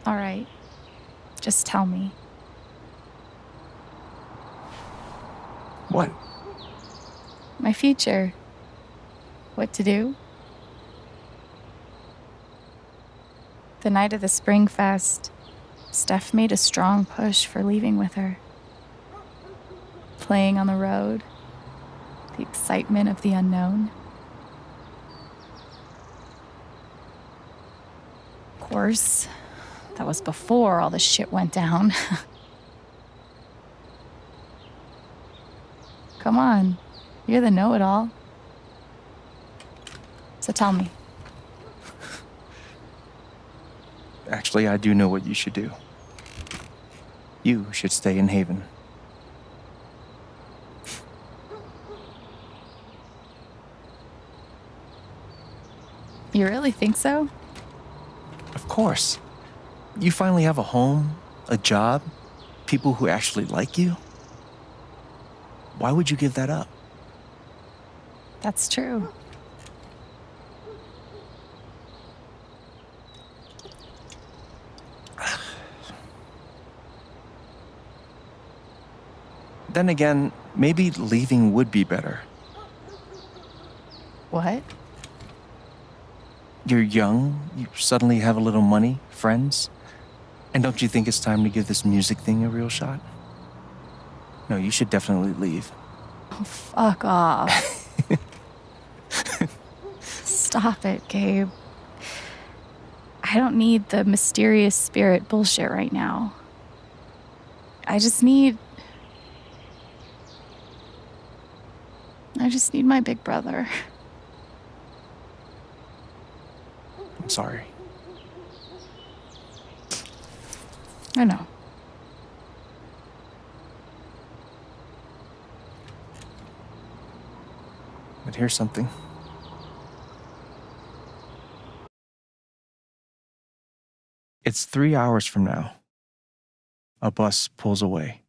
All right. Just tell me. What? My future. What to do? The night of the Spring Fest, Steph made a strong push for leaving with her. Playing on the road, the excitement of the unknown. Of course, that was before all the shit went down. Come on, you're the know-it-all. So tell me. Actually, I do know what you should do. You should stay in Haven. You really think so? Of course. You finally have a home, a job, people who actually like you. Why would you give that up? That's true. Then again, maybe leaving would be better. What? You're young, you suddenly have a little money, friends. And don't you think it's time to give this music thing a real shot? No, you should definitely leave. Oh, fuck off. Stop it, Gabe. I don't need the mysterious spirit bullshit right now. I just need my big brother. I'm sorry. I know. But here's something. It's 3 hours from now. A bus pulls away.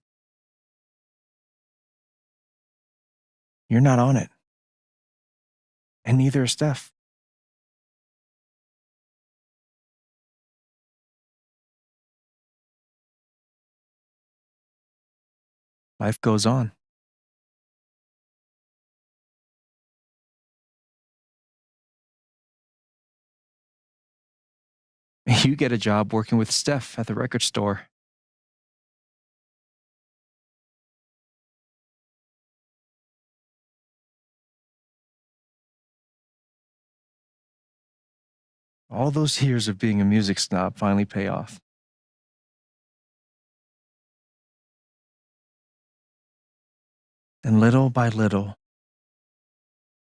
You're not on it. And neither is Steph. Life goes on. You get a job working with Steph at the record store. All those years of being a music snob finally pay off. And little by little,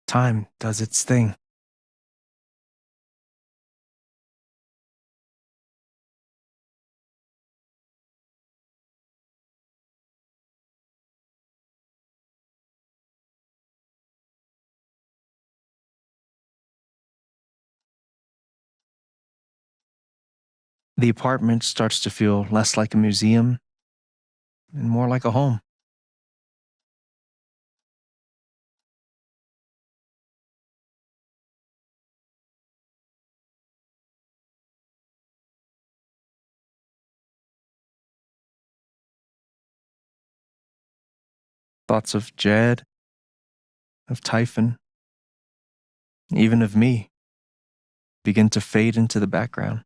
time does its thing. The apartment starts to feel less like a museum and more like a home. Thoughts of Jed, of Typhon, even of me, begin to fade into the background.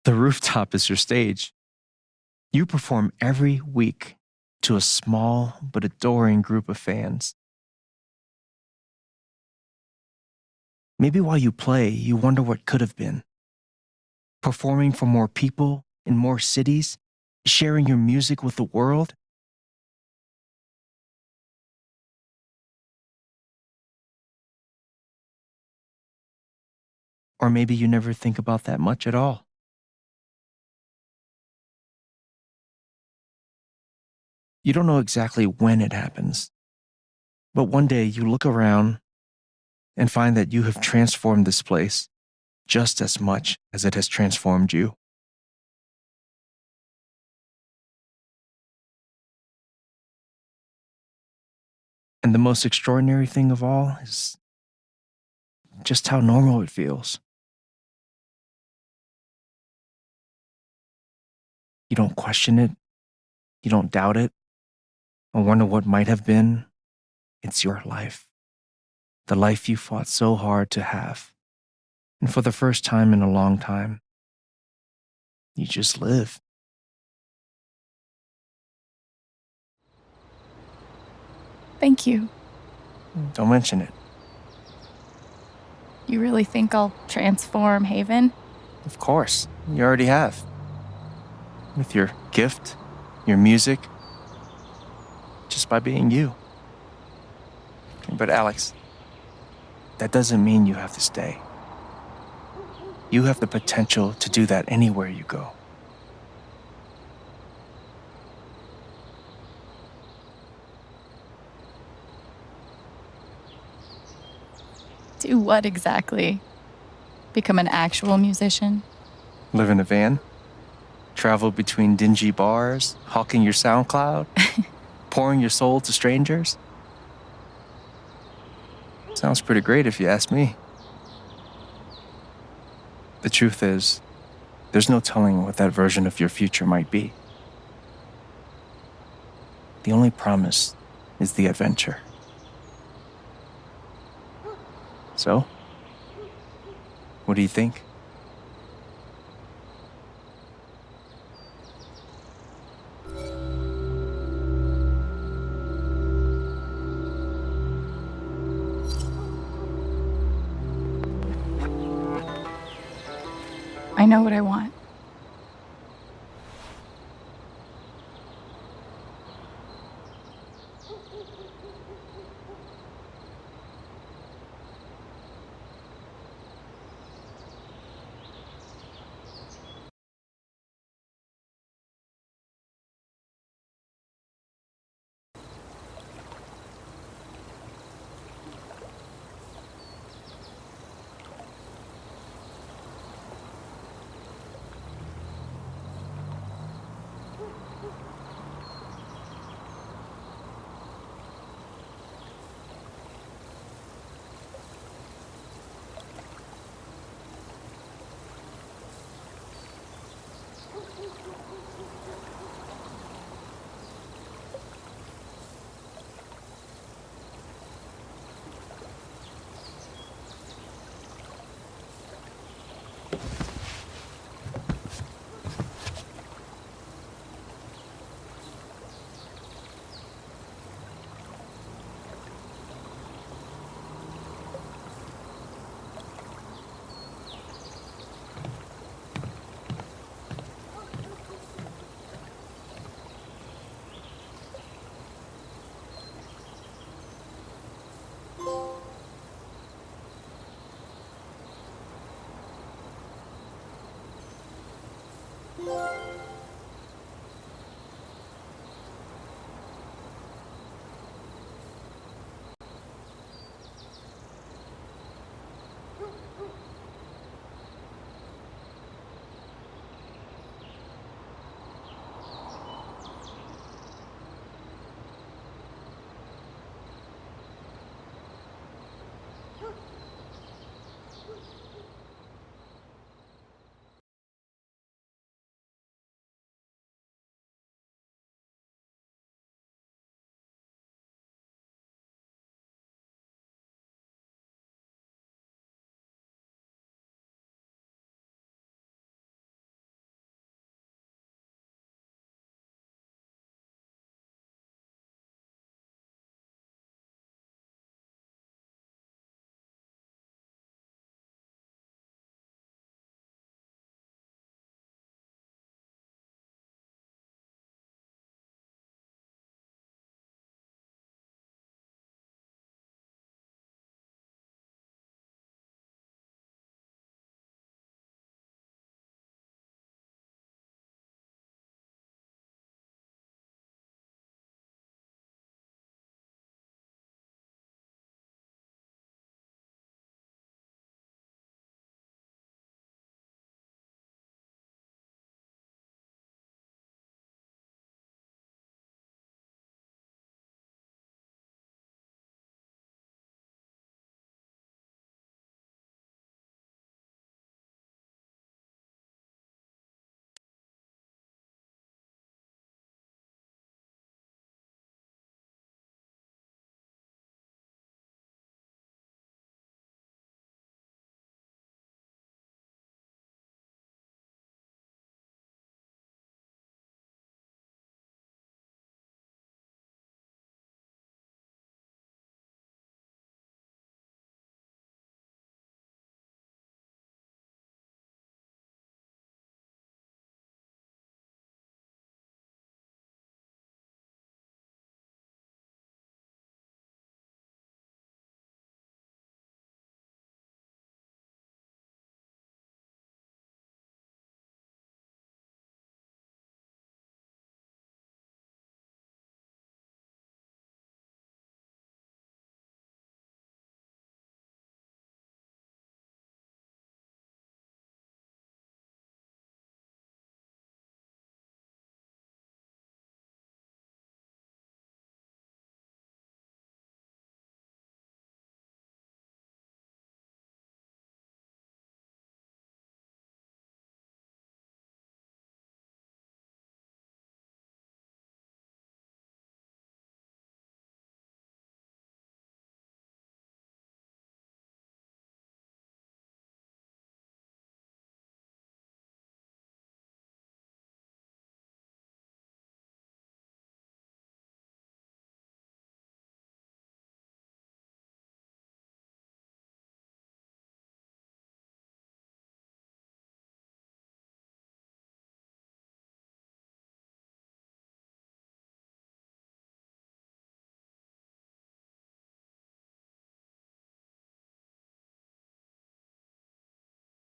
The rooftop is your stage. You perform every week to a small but adoring group of fans. Maybe while you play, you wonder what could have been. Performing for more people in more cities, sharing your music with the world. Or maybe you never think about that much at all. You don't know exactly when it happens, but one day you look around and find that you have transformed this place just as much as it has transformed you. And the most extraordinary thing of all is just how normal it feels. You don't question it. You don't doubt it or wonder what might have been. It's your life. The life you fought so hard to have. And for the first time in a long time, you just live. Thank you. Don't mention it. You really think I'll transform Haven? Of course, you already have. With your gift, your music, just by being you. But Alex, that doesn't mean you have to stay. You have the potential to do that anywhere you go. Do what exactly? Become an actual musician? Live in a van? Travel between dingy bars, hawking your SoundCloud? Pouring your soul to strangers? Sounds pretty great if you ask me. The truth is, there's no telling what that version of your future might be. The only promise is the adventure. So, what do you think? I know what I want.